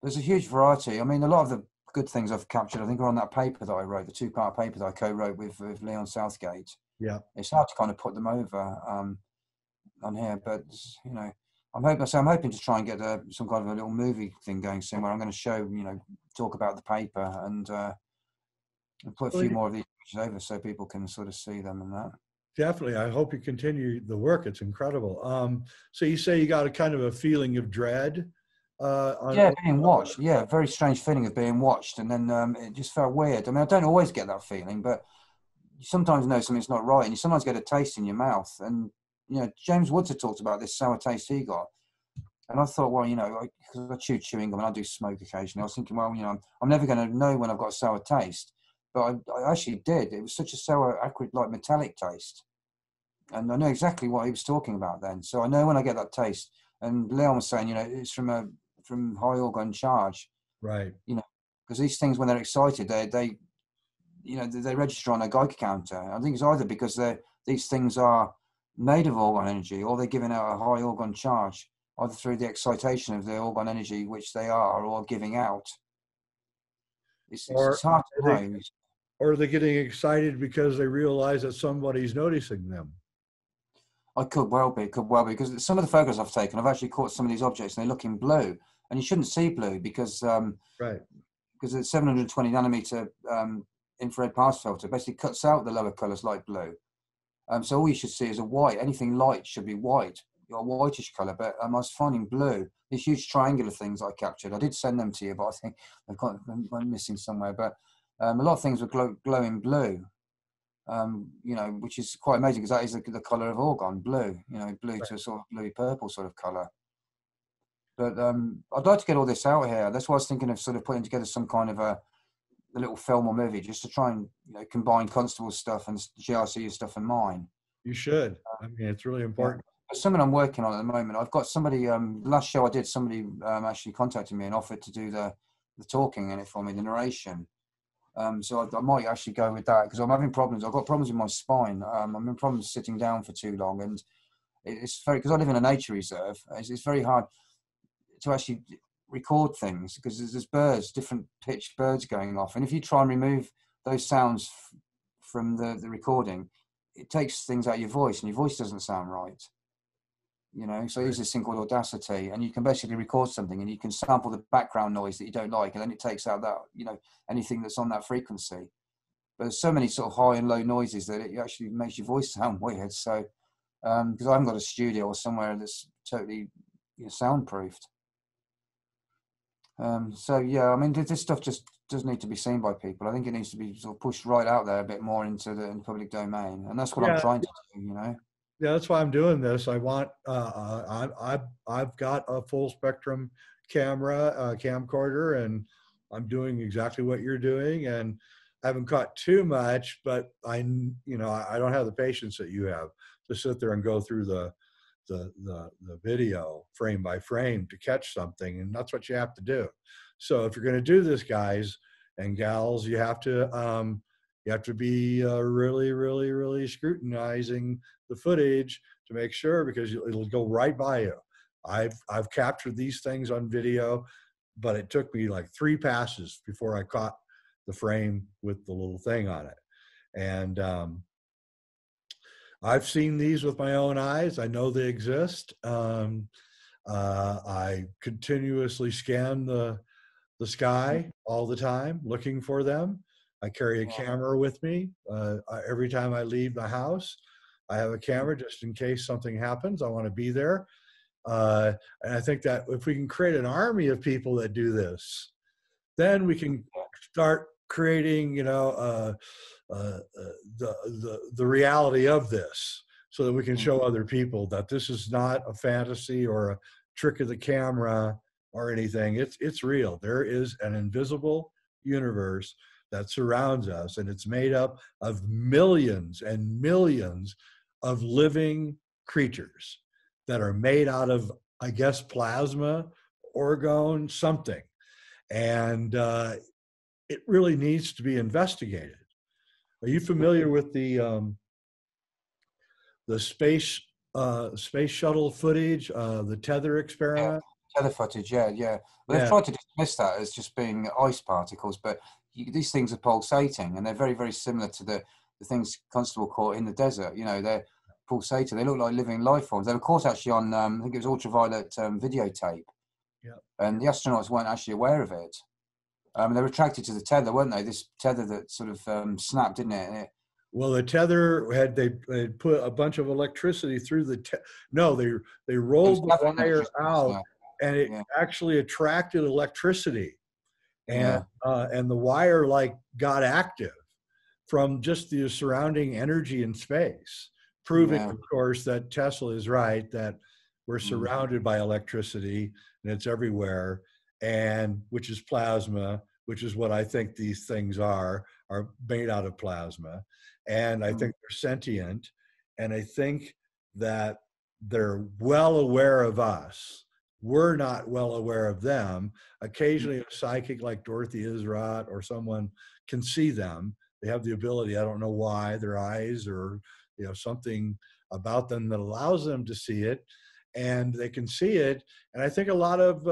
[SPEAKER 2] there's a huge variety. I mean, a lot of the good things I've captured, I think, are on that paper that I wrote, the 2-part paper that I co-wrote with Leon Southgate.
[SPEAKER 1] Yeah,
[SPEAKER 2] it's hard to kind of put them over on here, but you know, I'm hoping to try and get some kind of a little movie thing going soon, where I'm going to show, you know, talk about the paper and put a few more of these pictures over so people can sort of see them and that.
[SPEAKER 1] Definitely. I hope you continue the work. It's incredible. So you say you got a kind of a feeling of dread?
[SPEAKER 2] Being watched. Yeah, very strange feeling of being watched. And then it just felt weird. I mean, I don't always get that feeling, but you sometimes know something's not right, and you sometimes get a taste in your mouth. And, you know, James Woods had talked about this sour taste he got. And I thought, well, you know, because I chew chewing gum and I do smoke occasionally, I was thinking, well, you know, I'm never going to know when I've got a sour taste. But I actually did. It was such a sour, acrid, like metallic taste. And I know exactly what he was talking about then. So I know when I get that taste. And Leon was saying, you know, it's from high organ charge.
[SPEAKER 1] Right.
[SPEAKER 2] You know, because these things, when they're excited, they register on a Geiger counter. I think it's either because these things are made of organ energy, or they're giving out a high organ charge, either through the excitation of the organ energy which they are, or giving out. It's hard to know.
[SPEAKER 1] Or they're getting excited because they realize that somebody's noticing them.
[SPEAKER 2] I could well be, because some of the photos I've taken, I've actually caught some of these objects and they're looking blue, and you shouldn't see blue because because the 720 nanometer infrared pass filter basically cuts out the lower colors like blue. So all you should see is a white. Anything light should be white, or whitish color. But I was finding blue. These huge triangular things I captured. I did send them to you, but I think I'm missing somewhere. But a lot of things were glowing blue. You know, which is quite amazing, because that is the color of organ, blue. You know, blue to a sort of bluey purple sort of color. But I'd like to get all this out here. That's why I was thinking of sort of putting together some kind of a little film or movie, just to try and, you know, combine Constable's stuff and GRC's stuff and mine.
[SPEAKER 1] You should. I mean, it's really important.
[SPEAKER 2] It's something I'm working on at the moment. I've got somebody, the last show I did, somebody actually contacted me and offered to do the talking in it for me, the narration. So I might actually go with that, because I'm having problems. I've got problems with my spine. I'm having problems sitting down for too long, and it's very, because I live in a nature reserve, it's very hard to actually record things, because there's different pitched birds going off, and if you try and remove those sounds from the recording, it takes things out of your voice, and your voice doesn't sound right. You know, so I use this thing called Audacity, and you can basically record something, and you can sample the background noise that you don't like, and then it takes out that, you know, anything that's on that frequency. But there's so many sort of high and low noises that it actually makes your voice sound weird. So because I haven't got a studio or somewhere that's totally, you know, soundproofed. So yeah, I mean, this stuff just does need to be seen by people. I think it needs to be sort of pushed right out there a bit more into the public domain, and that's what I'm
[SPEAKER 1] Yeah,
[SPEAKER 2] trying to do. You know.
[SPEAKER 1] yeah, that's why I'm doing this. I want I've got a full spectrum camera, camcorder, and I'm doing exactly what you're doing. And I haven't caught too much, but I don't have the patience that you have to sit there and go through the video frame by frame to catch something, and that's what you have to do. So if you're going to do this, guys and gals, you have to be really, really, really scrutinizing the footage to make sure, because it'll go right by you. I've captured these things on video, but it took me like 3 passes before I caught the frame with the little thing on it. And I've seen these with my own eyes. I know they exist. I continuously scan the sky all the time, looking for them. I carry a camera with me every time I leave the house. I have a camera just in case something happens. I want to be there. And I think that if we can create an army of people that do this, then we can start creating, the reality of this, so that we can show other people that this is not a fantasy or a trick of the camera or anything. It's real. There is an invisible universe that surrounds us, and it's made up of millions and millions of living creatures that are made out of, I guess, plasma, orgone, something. And it really needs to be investigated. Are you familiar with the space shuttle footage, the tether experiment?
[SPEAKER 2] Tether footage, yeah. Well,
[SPEAKER 1] Yeah.
[SPEAKER 2] they've tried to dismiss that as just being ice particles, but these things are pulsating, and they're very, very similar to the things Constable caught in the desert. You know, they're pulsating. They look like living life forms. They were caught actually on, I think it was ultraviolet videotape, and the astronauts weren't actually aware of it. They were attracted to the tether, weren't they? This tether that sort of snapped, didn't it?
[SPEAKER 1] Well, the tether they put a bunch of electricity through no, they rolled the wire out, and it actually attracted electricity, and the wire got active from just the surrounding energy in space, proving, of course, that Tesla is right, that we're surrounded by electricity and it's everywhere, and which is plasma, which is what I think these things are made out of plasma. And I think they're sentient, and I think that they're well aware of us. We're not well aware of them. Occasionally a psychic like Dorothy Israel or someone can see them. They have the ability, I don't know why, their eyes or something about them that allows them to see it, and they can see it. And I think a lot of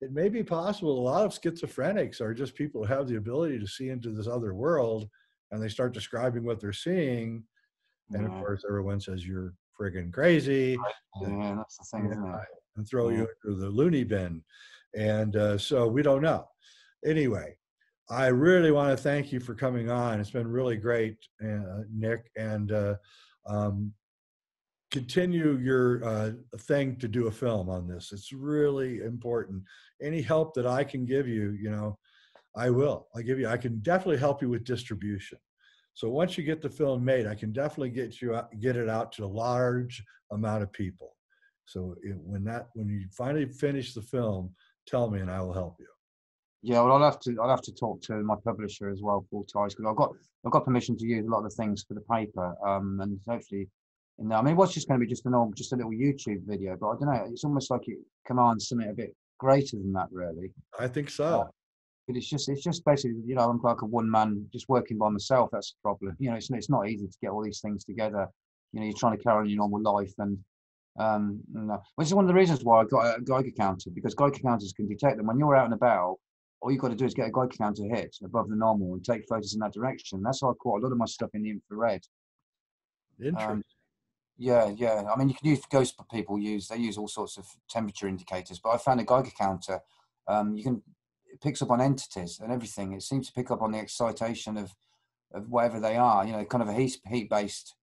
[SPEAKER 1] it may be possible, a lot of schizophrenics are just people who have the ability to see into this other world, and they start describing what they're seeing. And of course, everyone says you're friggin' crazy.
[SPEAKER 2] Yeah, that's the thing, isn't it?
[SPEAKER 1] And throw you into the loony bin. And so we don't know. Anyway, I really want to thank you for coming on. It's been really great, Nick. And continue your thing to do a film on this. It's really important. Any help that I can give you, I will. I can definitely help you with distribution. So once you get the film made, I can definitely get it out to a large amount of people. So when you finally finish the film, tell me and I will help you.
[SPEAKER 2] Yeah, well, I'll have to talk to my publisher as well, Full Ties, because I've got permission to use a lot of the things for the paper, and hopefully, I mean, what's just going to be just a little YouTube video, but I don't know. It's almost like it commands something a bit greater than that, really.
[SPEAKER 1] I think so.
[SPEAKER 2] But it's just basically, I'm like a one man just working by myself. That's the problem. It's not easy to get all these things together. You're trying to carry on your normal life, and which is one of the reasons why I got a Geiger counter, because Geiger counters can detect them when you're out and about. All you've got to do is get a Geiger counter hit above the normal and take photos in that direction. That's how I caught a lot of my stuff in the infrared.
[SPEAKER 1] Interesting.
[SPEAKER 2] Yeah. I mean, you can use ghost people they use all sorts of temperature indicators, but I found a Geiger counter. It picks up on entities and everything. It seems to pick up on the excitation of whatever they are. Kind of a heat based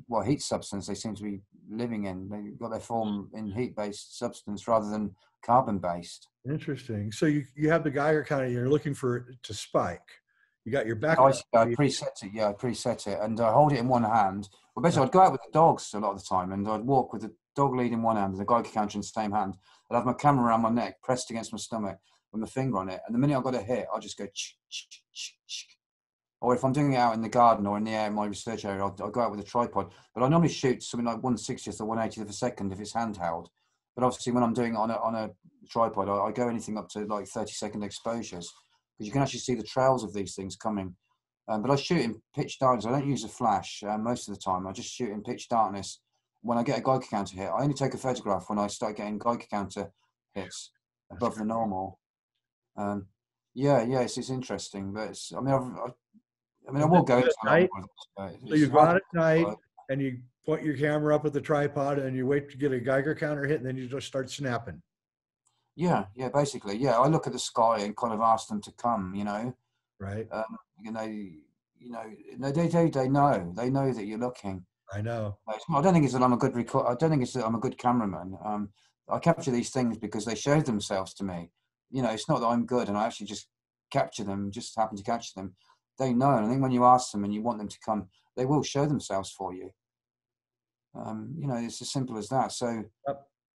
[SPEAKER 2] well, heat substance they seem to be living in. They've got their form in heat-based substance rather than carbon-based.
[SPEAKER 1] Interesting. So you have the Geiger counter. You're looking for it to spike. You got your back.
[SPEAKER 2] I preset it. Yeah, I preset it, and I hold it in one hand. Well, basically, I'd go out with the dogs a lot of the time, and I'd walk with the dog lead in one hand and the Geiger counter in the same hand. I'd have my camera around my neck, pressed against my stomach, with my finger on it, and the minute I got a hit, I'll just go. Or if I'm doing it out in the garden or in the air in my research area, I'll go out with a tripod. But I normally shoot something like 1/60th or 1/80th of a second if it's handheld. But obviously, when I'm doing it on a tripod, I go anything up to like 30-second exposures because you can actually see the trails of these things coming. But I shoot in pitch darkness. I don't use a flash most of the time. I just shoot in pitch darkness. When I get a Geiger counter hit, I only take a photograph when I start getting Geiger counter hits above the normal. It's interesting, but I will go into
[SPEAKER 1] night. So you go out at night
[SPEAKER 2] but,
[SPEAKER 1] and you point your camera up at the tripod and you wait to get a Geiger counter hit, and then you just start snapping.
[SPEAKER 2] Yeah, basically, yeah. I look at the sky and kind of ask them to come,
[SPEAKER 1] Right.
[SPEAKER 2] They know that you're looking.
[SPEAKER 1] I know.
[SPEAKER 2] I don't think it's that I'm a good I don't think it's that I'm a good cameraman. I capture these things because they show themselves to me. It's not that I'm good and I actually just capture them, just happen to catch them. They know, and I think when you ask them and you want them to come, they will show themselves for you. It's as simple as that. So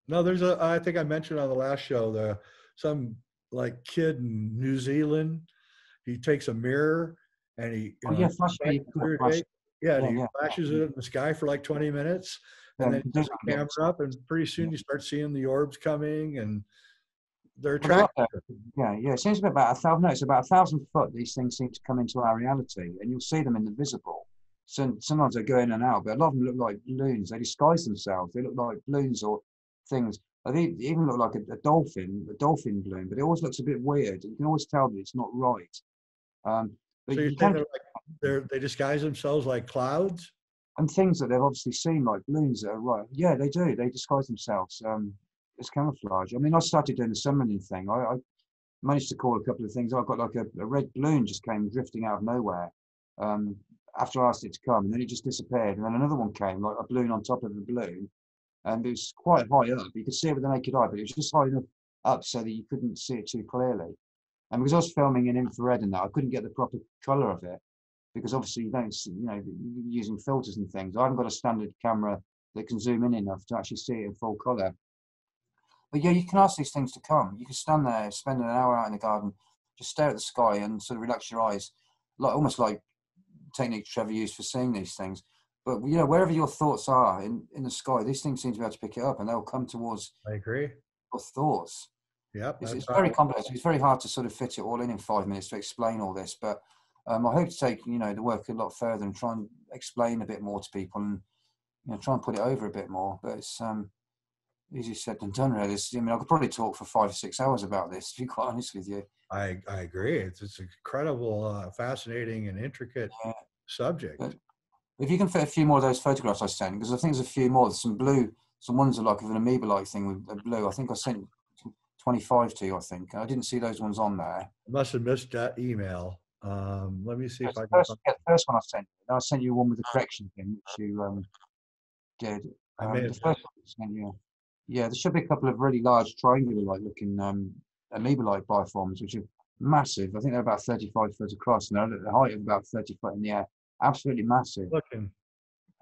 [SPEAKER 1] no, I think I mentioned on the last show, some like kid in New Zealand, he takes a mirror and he flashes it in the sky for like 20 minutes, and then he puts the camera up, and pretty soon you start seeing the orbs coming, and they're attractive.
[SPEAKER 2] It seems to be about 1,000. No, it's about 1,000 foot. These things seem to come into our reality, and you'll see them in the visible. So sometimes they go in and out, but a lot of them look like balloons. They disguise themselves. They look like balloons or things. They even look like a dolphin balloon, but it always looks a bit weird. You can always tell that it's not right.
[SPEAKER 1] But so you're saying they disguise themselves like clouds?
[SPEAKER 2] And things that they've obviously seen, like balloons that are right. Yeah, they do. They disguise themselves. It's camouflage. I mean, I started doing the summoning thing. I managed to call a couple of things. I got like a red balloon just came drifting out of nowhere after I asked it to come, and then it just disappeared. And then another one came, like a balloon on top of the balloon, and it was quite high up. You could see it with the naked eye, but it was just high enough up so that you couldn't see it too clearly. And because I was filming in infrared and that, I couldn't get the proper color of it because obviously you don't see, using filters and things. I haven't got a standard camera that can zoom in enough to actually see it in full color. But yeah, you can ask these things to come. You can stand there, spend an hour out in the garden, just stare at the sky and sort of relax your eyes, almost like technique Trevor used for seeing these things. But wherever your thoughts are in the sky, these things seem to be able to pick it up, and they'll come towards.
[SPEAKER 1] I agree.
[SPEAKER 2] Your thoughts.
[SPEAKER 1] Yep.
[SPEAKER 2] It's very complex. It's very hard to sort of fit it all in 5 minutes to explain all this. But I hope to take the work a lot further and try and explain a bit more to people and try and put it over a bit more. But it's easier said than done, really. I could probably talk for 5 or 6 hours about this, to be quite honest with you.
[SPEAKER 1] I agree. It's incredible, fascinating, and intricate subject.
[SPEAKER 2] But if you can fit a few more of those photographs I sent, because I think there's a few more. There's some blue, some ones are like of an amoeba-like thing with a blue. I think I sent 25 to you, I think. I didn't see those ones on there.
[SPEAKER 1] I must have missed that email. Let me see if I can.
[SPEAKER 2] The first one I sent you one with the correction thing, which you did.
[SPEAKER 1] I made
[SPEAKER 2] the first one I sent you. Yeah, there should be a couple of really large triangular-like looking amoeba-like bioforms, which are massive. I think they're about 35 foot across, and they're at the height of about 30 foot in the air. Absolutely massive.
[SPEAKER 1] Looking.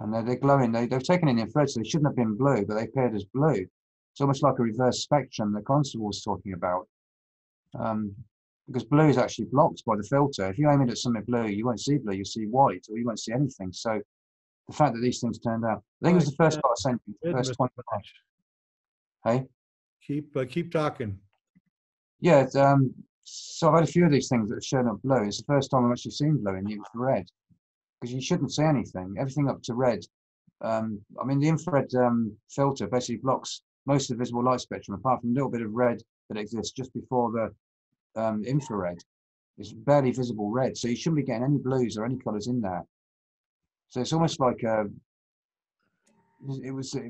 [SPEAKER 2] And they're glowing. They've taken in the infrared, so they shouldn't have been blue, but they appeared as blue. It's almost like a reverse spectrum that Constable was talking about. Because blue is actually blocked by the filter. If you aim it at something blue, you won't see blue, you'll see white, or you won't see anything. So the fact that these things turned out, I think it was the first part I sent you, the first 25. Hey?
[SPEAKER 1] Keep talking.
[SPEAKER 2] Yeah, so I've had a few of these things that have shown up blue. It's the first time I've actually seen blue in the infrared. Because you shouldn't see anything. Everything up to red. The infrared filter basically blocks most of the visible light spectrum, apart from a little bit of red that exists just before the infrared. It's barely visible red, so you shouldn't be getting any blues or any colours in there. So it's almost like it was. I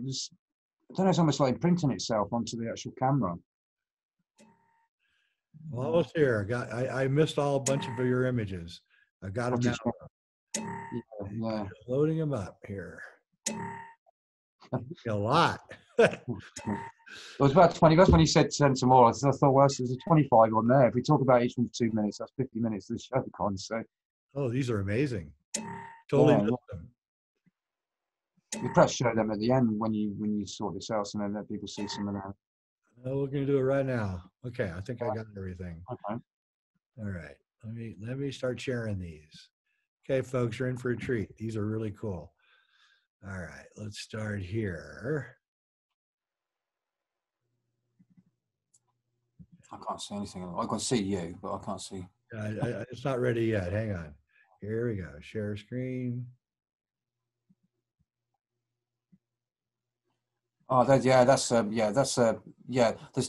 [SPEAKER 2] don't know. It's almost like imprinting itself onto the actual camera.
[SPEAKER 1] Well, almost here. I missed a bunch of your images. I got them now.
[SPEAKER 2] Yeah.
[SPEAKER 1] Just loading them up here. A lot.
[SPEAKER 2] It was about 20. That's when he said 10 tomorrow. So I thought, well, there's a 25 on there. If we talk about each one for 2 minutes, that's 50 minutes of the show, Con. So,
[SPEAKER 1] Oh, these are amazing. Totally missed them.
[SPEAKER 2] You perhaps show them at the end when you sort this out, and then let people see some of that.
[SPEAKER 1] Oh, we're going to do it right now. Okay, I think I got everything.
[SPEAKER 2] Okay.
[SPEAKER 1] All right, let me start sharing these. Okay, folks, you're in for a treat. These are really cool. All right, let's start here.
[SPEAKER 2] I can't see anything. I can see you, but I can't see.
[SPEAKER 1] It's not ready yet. Hang on. Here we go. Share screen.
[SPEAKER 2] Oh, There's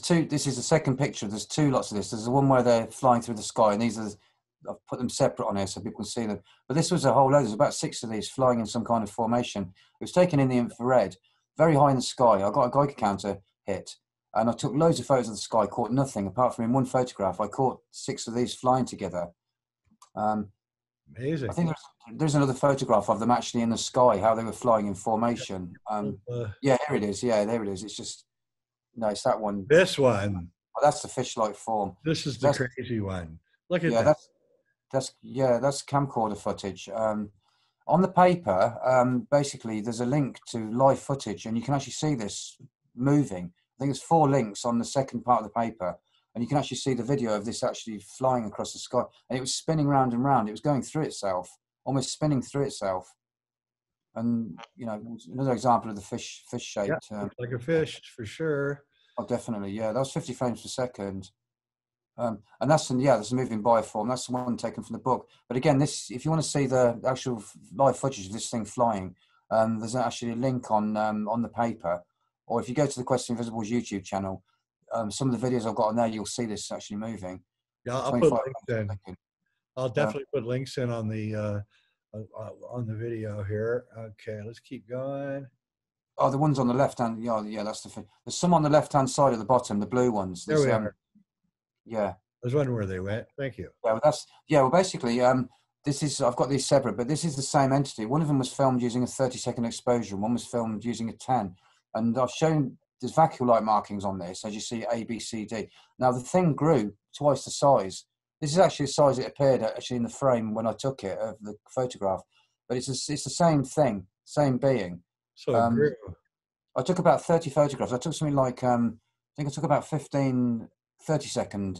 [SPEAKER 2] two. This is the second picture. There's two lots of this. There's the one where they're flying through the sky, and these are. I've put them separate on here so people can see them. But this was a whole load. There's about 6 of these flying in some kind of formation. It was taken in the infrared, very high in the sky. I got a Geiger counter hit, and I took loads of photos of the sky. Caught nothing apart from in one photograph. I caught 6 of these flying together.
[SPEAKER 1] Amazing.
[SPEAKER 2] I think there's another photograph of them actually in the sky, how they were flying in formation. Yeah, here it is. Yeah, there it is. It's just, no, it's that one.
[SPEAKER 1] This one.
[SPEAKER 2] Oh, that's the fish-like form.
[SPEAKER 1] This is the crazy one. Look at that.
[SPEAKER 2] That's camcorder footage. On the paper, basically, there's a link to live footage, and you can actually see this moving. I think there's 4 links on the second part of the paper. And you can actually see the video of this actually flying across the sky. And it was spinning round and round. It was going through itself, almost spinning through itself. And, another example of the fish shaped.
[SPEAKER 1] Yeah, like a fish, for sure.
[SPEAKER 2] Oh, definitely. Yeah, that was 50 frames per second. And that's a moving bioform. That's the one taken from the book. But again, if you want to see the actual live footage of this thing flying, there's actually a link on the paper. Or if you go to the Quest Invisible's YouTube channel, some of the videos I've got on there, you'll see this actually moving.
[SPEAKER 1] Yeah, I'll put links in. I'll definitely put links in on the video here. Okay, let's keep going.
[SPEAKER 2] Oh, the ones on the left hand. Yeah, that's the thing. There's some on the left hand side at the bottom, the blue ones.
[SPEAKER 1] There we are.
[SPEAKER 2] Yeah.
[SPEAKER 1] I was wondering where they went. Thank you.
[SPEAKER 2] Yeah, well, basically, this is, I've got these separate, but this is the same entity. One of them was filmed using a 30-second exposure, and one was filmed using a 10. And I've shown there's vacuole light markings on this, as you see A, B, C, D. Now, the thing grew twice the size. This is actually the size it appeared actually in the frame when I took it of the photograph. But it's the same thing, same being.
[SPEAKER 1] So it grew.
[SPEAKER 2] I took about 30 photographs. I took something like, I think I took about 15 30-second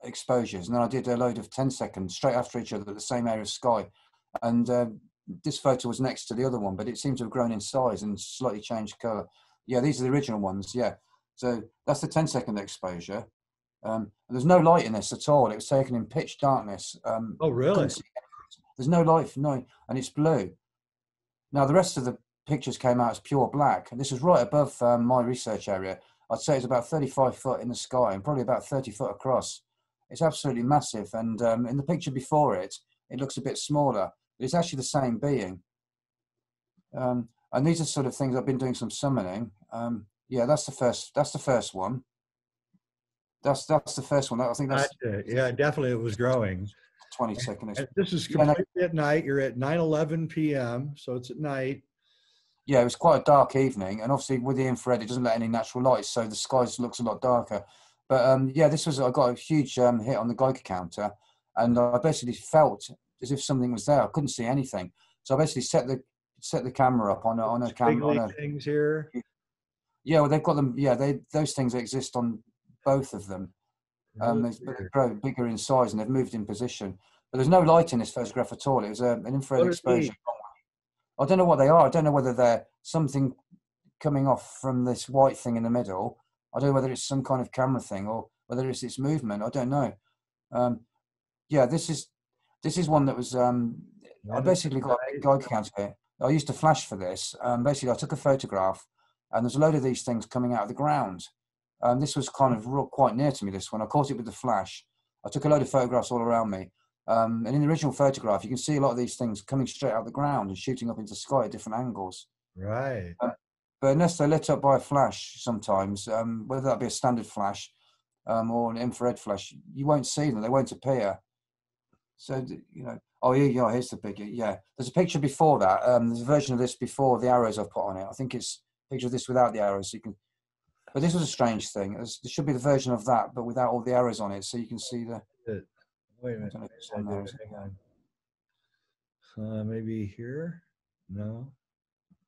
[SPEAKER 2] exposures, and then I did a load of 10 seconds straight after each other at the same area of sky. And this photo was next to the other one, but it seemed to have grown in size and slightly changed colour. Yeah, these are the original ones, yeah. So that's the 10-second exposure. There's no light in this at all. It was taken in pitch darkness.
[SPEAKER 1] Oh, really?
[SPEAKER 2] There's no light, no, and it's blue. Now, the rest of the pictures came out as pure black, and this was right above my research area. I'd say it's about 35 foot in the sky and probably about 30 foot across. It's absolutely massive, and in the picture before it, it looks a bit smaller, but it's actually the same being. And these are sort of things I've been doing some summoning. Yeah, that's the first one. That's the first one. I think that's
[SPEAKER 1] yeah, definitely it was growing.
[SPEAKER 2] 20-second.
[SPEAKER 1] This is completely at night. You're at 9:11 p.m., so it's at night.
[SPEAKER 2] Yeah, it was quite a dark evening, and obviously with the infrared, it doesn't let any natural light, so the sky looks a lot darker. But yeah, I got a huge hit on the Geiger counter, and I basically felt as if something was there. I couldn't see anything, so I basically set the camera up on a camera.
[SPEAKER 1] Things here.
[SPEAKER 2] Yeah, well, they've got them. Yeah, those things exist on both of them. They grow bigger in size, and they've moved in position. But there's no light in this photograph at all. It was an infrared exposure. I don't know what they are. I don't know whether they're something coming off from this white thing in the middle. I don't know whether it's some kind of camera thing or whether it's its movement. I don't know. Yeah, this is one that was. I basically got a Geiger counter here. I used a flash for this. Basically, I took a photograph, and there's a load of these things coming out of the ground. This was kind of quite near to me. This one, I caught it with the flash. I took a load of photographs all around me. And in the original photograph, you can see a lot of these things coming straight out of the ground and shooting up into the sky at different angles.
[SPEAKER 1] Right.
[SPEAKER 2] But unless they're lit up by a flash sometimes, whether that be a standard flash or an infrared flash, you won't see them. They won't appear. So, Oh, yeah, here's the big, yeah. There's a picture before that. There's a version of this before the arrows I've put on it. I think it's a picture of this without the arrows. So you can, but this was a strange thing. There should be the version of that, but without all the arrows on it, so you can see the.
[SPEAKER 1] Wait a
[SPEAKER 2] I
[SPEAKER 1] minute.
[SPEAKER 2] don't know if it's on there, is it?
[SPEAKER 1] Hang on. Maybe here? No.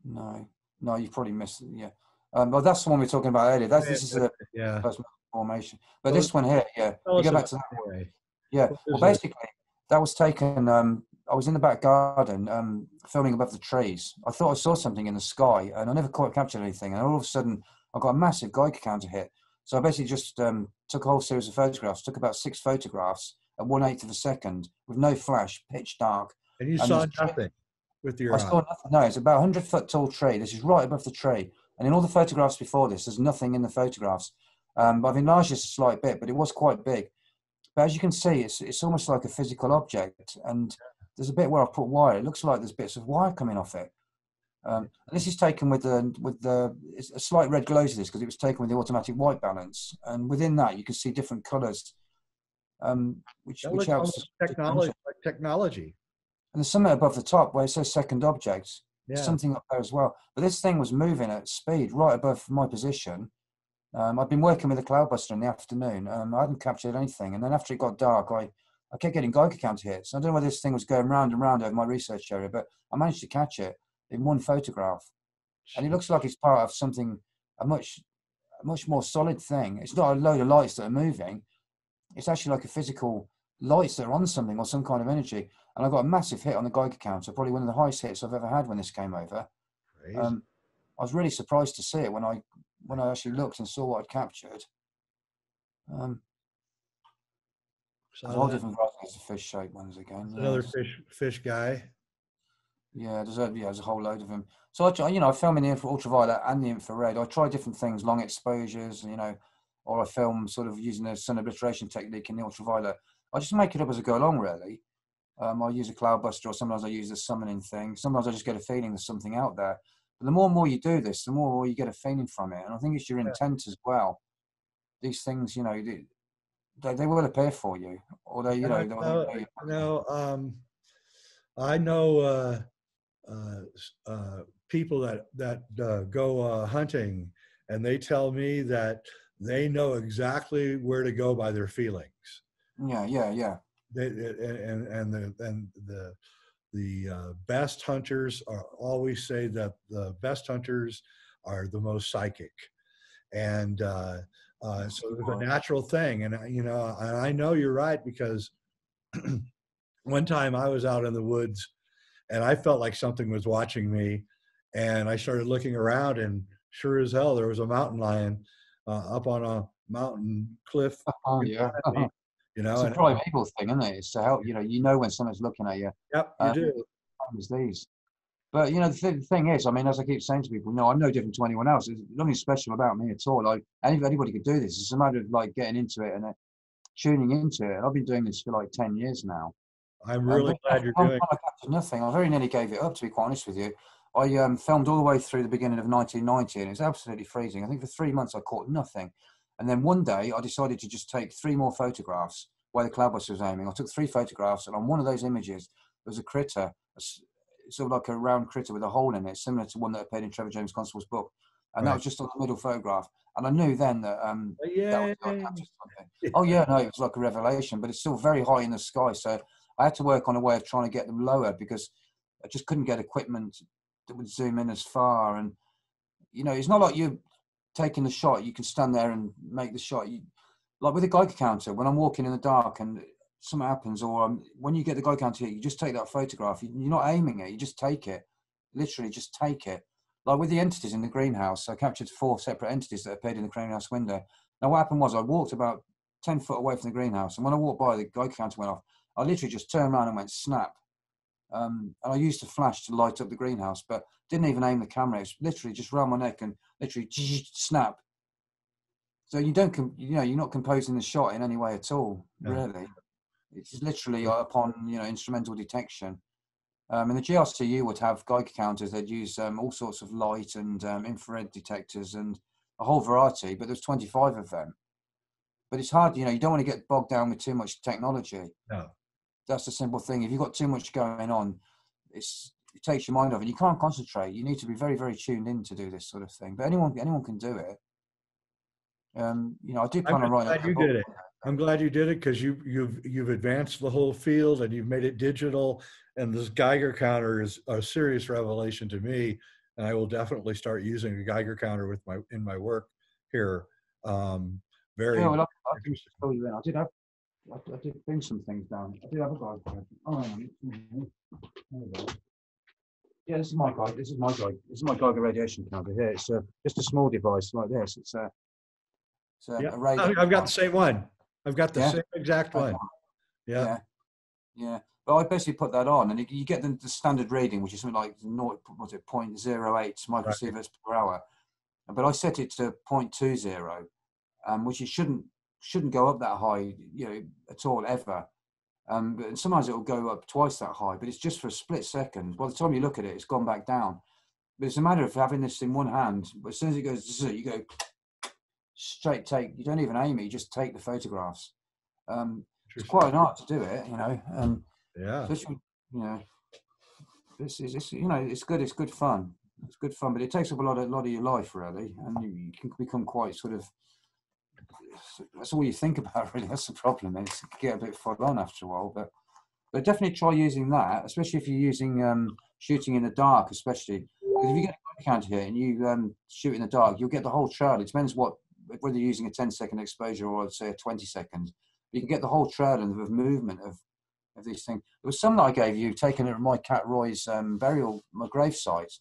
[SPEAKER 2] No, you probably missed it. Yeah. Well, that's the one we were talking about earlier. This is the
[SPEAKER 1] Yeah.
[SPEAKER 2] first formation. But
[SPEAKER 1] Well,
[SPEAKER 2] this one here, yeah.
[SPEAKER 1] tell
[SPEAKER 2] You
[SPEAKER 1] us
[SPEAKER 2] go back
[SPEAKER 1] about
[SPEAKER 2] to that
[SPEAKER 1] it
[SPEAKER 2] one.
[SPEAKER 1] anyway.
[SPEAKER 2] Yeah.
[SPEAKER 1] What
[SPEAKER 2] Well,
[SPEAKER 1] is it?
[SPEAKER 2] basically, that was taken. I was in the back garden filming above the trees. I thought I saw something in the sky, and I never quite captured anything. And all of a sudden, I got a massive Geiger counter hit. So I basically just took a whole series of photographs. Took about 6 photographs at 1/8 of a second with no flash, pitch dark.
[SPEAKER 1] And you
[SPEAKER 2] And
[SPEAKER 1] saw nothing with your
[SPEAKER 2] I
[SPEAKER 1] eye.
[SPEAKER 2] saw nothing. No, it's about 100-foot tall tree. This is right above the tree. And in all the photographs before this, there's nothing in the photographs. But I've enlarged this a slight bit, but it was quite big. But as you can see, it's almost like a physical object. And there's a bit where I've put wire. It looks like there's bits of wire coming off it. And this is taken with it's a slight red glow to this because it was taken with the automatic white balance. And within that, you can see different colours, which helps.
[SPEAKER 1] Technology.
[SPEAKER 2] And there's something above the top where it says second object.
[SPEAKER 1] Yeah.
[SPEAKER 2] Something up there as well. But this thing was moving at speed right above my position. I'd been working with a cloudbuster in the afternoon. I hadn't captured anything. And then after it got dark, I kept getting Geiger counter hits. I don't know whether this thing was going round and round over my research area, but I managed to catch it in one photograph. And it looks like it's part of something, a much more solid thing. It's not a load of lights that are moving. It's actually like a physical lights that are on something or some kind of energy. And I got a massive hit on the Geiger counter, probably one of the highest hits I've ever had when this came over. I was really surprised to see it when I actually looked and saw what I'd captured. There's a whole different varieties of fish-shaped ones again.
[SPEAKER 1] Another fish guy.
[SPEAKER 2] Yeah, there's a whole load of them. So I film in the ultraviolet and the infrared. I try different things, long exposures, or I film sort of using the sun obliteration technique in the ultraviolet. I just make it up as I go along, really. I use a cloudbuster, or sometimes I use the summoning thing. Sometimes I just get a feeling there's something out there. But the more and more you do this, the more you get a feeling from it. And I think it's your intent as well. These things, they will appear for you, or they,
[SPEAKER 1] I know people that go hunting, and they tell me that they know exactly where to go by their feelings.
[SPEAKER 2] Yeah.
[SPEAKER 1] The best hunters always say that the best hunters are the most psychic, and so it's a natural thing. And I know you're right, because one time I was out in the woods and I felt like something was watching me, and I started looking around, and sure as hell there was a mountain lion up on a mountain cliff.
[SPEAKER 2] Oh yeah. It's a primeval thing, isn't it? It's to help, you know when someone's looking at you.
[SPEAKER 1] Yep, you do.
[SPEAKER 2] As these. But, the thing is, as I keep saying to people, no, I'm no different to anyone else. There's nothing special about me at all. Like, anybody could do this. It's a matter of, like, getting into it and tuning into it. I've been doing this for, like, 10 years now.
[SPEAKER 1] I'm really glad you're doing it.
[SPEAKER 2] I captured nothing. I very nearly gave it up, to be quite honest with you. I filmed all the way through the beginning of 1990, and it was absolutely freezing. I think for 3 months I caught nothing. And then one day I decided to just take 3 more photographs where the cloudbuster was aiming. I took 3 photographs, and on one of those images, there was a critter, sort of like a round critter with a hole in it, similar to one that appeared in Trevor James Constable's book. And that was just on the middle photograph. And I knew then that that was like captured something. Oh yeah, no, it was like a revelation, but it's still very high in the sky. So I had to work on a way of trying to get them lower, because I just couldn't get equipment that would zoom in as far. And it's not like you're taking the shot, you can stand there and make the shot. Like with a Geiger counter, when I'm walking in the dark and something happens, or when you get the Geiger counter hit, you just take that photograph. You're not aiming it, you just take it. Literally just take it. Like with the entities in the greenhouse, I captured 4 separate entities that appeared in the greenhouse window. Now what happened was I walked about 10 foot away from the greenhouse, and when I walked by, the Geiger counter went off. I literally just turned around and went snap. And I used the flash to light up the greenhouse, but didn't even aim the camera. It's literally just round my neck and literally snap. So you don't, you're not composing the shot in any way at all, really. It's literally upon, instrumental detection. And the GRCU would have Geiger counters. They'd use all sorts of light and infrared detectors and a whole variety, but there's 25 of them. But it's hard, you don't want to get bogged down with too much technology.
[SPEAKER 1] No.
[SPEAKER 2] that's the simple thing. If you've got too much going on, it takes your mind off, and you can't concentrate. You need to be very, very tuned in to do this sort of thing. But anyone can do it. You know, I do
[SPEAKER 1] I'm
[SPEAKER 2] plan on
[SPEAKER 1] just
[SPEAKER 2] writing
[SPEAKER 1] glad
[SPEAKER 2] a
[SPEAKER 1] you
[SPEAKER 2] book.
[SPEAKER 1] did it. I'm glad you did it because you've advanced the whole field and you've made it digital. And this Geiger counter is a serious revelation to me. And I will definitely start using a Geiger counter with in my work here. Very,
[SPEAKER 2] Yeah,
[SPEAKER 1] very
[SPEAKER 2] well, I can
[SPEAKER 1] interesting.
[SPEAKER 2] fill you in. I did bring some things down. I did have a guide. Oh, hang on. There we go. Yeah, this is my guide. This is my guide. This is my Geiger radiation counter here. It's just a small device like this. It's
[SPEAKER 1] Yeah,
[SPEAKER 2] a radar.
[SPEAKER 1] I've got the same one. I've got the
[SPEAKER 2] Yeah.
[SPEAKER 1] same exact one. Yeah.
[SPEAKER 2] Yeah. Yeah. But I basically put that on, and you get the standard reading, which is something like 0.08 microsieverts per hour. But I set it to 0.20, which it shouldn't go up that high, you know, at all ever. But sometimes it will go up twice that high, but it's just for a split second. By the time you look at it, it's gone back down. But it's a matter of having this in one hand. But as soon as it goes, you go straight take. You don't even aim it. You just take the photographs. It's quite an art to do it, you know.
[SPEAKER 1] Yeah.
[SPEAKER 2] Especially, you know, it's you know, it's good. It's good fun. It's good fun, but it takes up a lot of your life, really, and you can become quite sort of. That's all you think about, really. That's the problem. It can get a bit full on after a while, but definitely try using that, especially if you're using shooting in the dark, especially because if you get a counter here and you shoot in the dark, you'll get the whole trail. It depends whether you're using a 10-second exposure or say a 20-second. You can get the whole trail and the movement of these things. There was some that I gave you taken at my cat Roy's my grave site.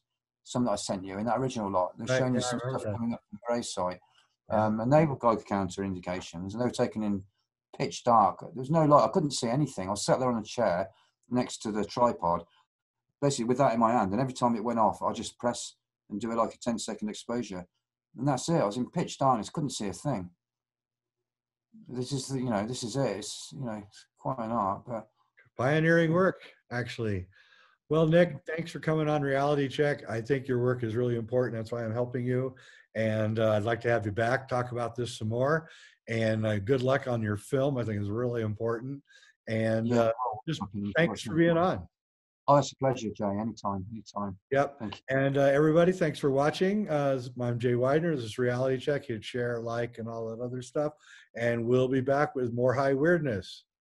[SPEAKER 2] Some that I sent you in that original lot. They're showing you some stuff coming up from the grave site. And they were Geiger counter indications, and they were taken in pitch dark. There was no light. I couldn't see anything. I was sat there on a chair next to the tripod, basically with that in my hand. And every time it went off, I just press and do it like a 10-second exposure. And that's it. I was in pitch darkness, couldn't see a thing. This is, you know, this is it. It's, you know, it's quite an art. But
[SPEAKER 1] Pioneering work, actually. Well, Nick, thanks for coming on Reality Check. I think your work is really important. That's why I'm helping you. And I'd like to have you back, talk about this some more. And good luck on your film. I think it's really important. And just thanks for being on.
[SPEAKER 2] Oh, it's a pleasure, Jay. Anytime.
[SPEAKER 1] Yep. And everybody, thanks for watching. I'm Jay Widener. This is Reality Check. Hit share, like, and all that other stuff. And we'll be back with more high weirdness.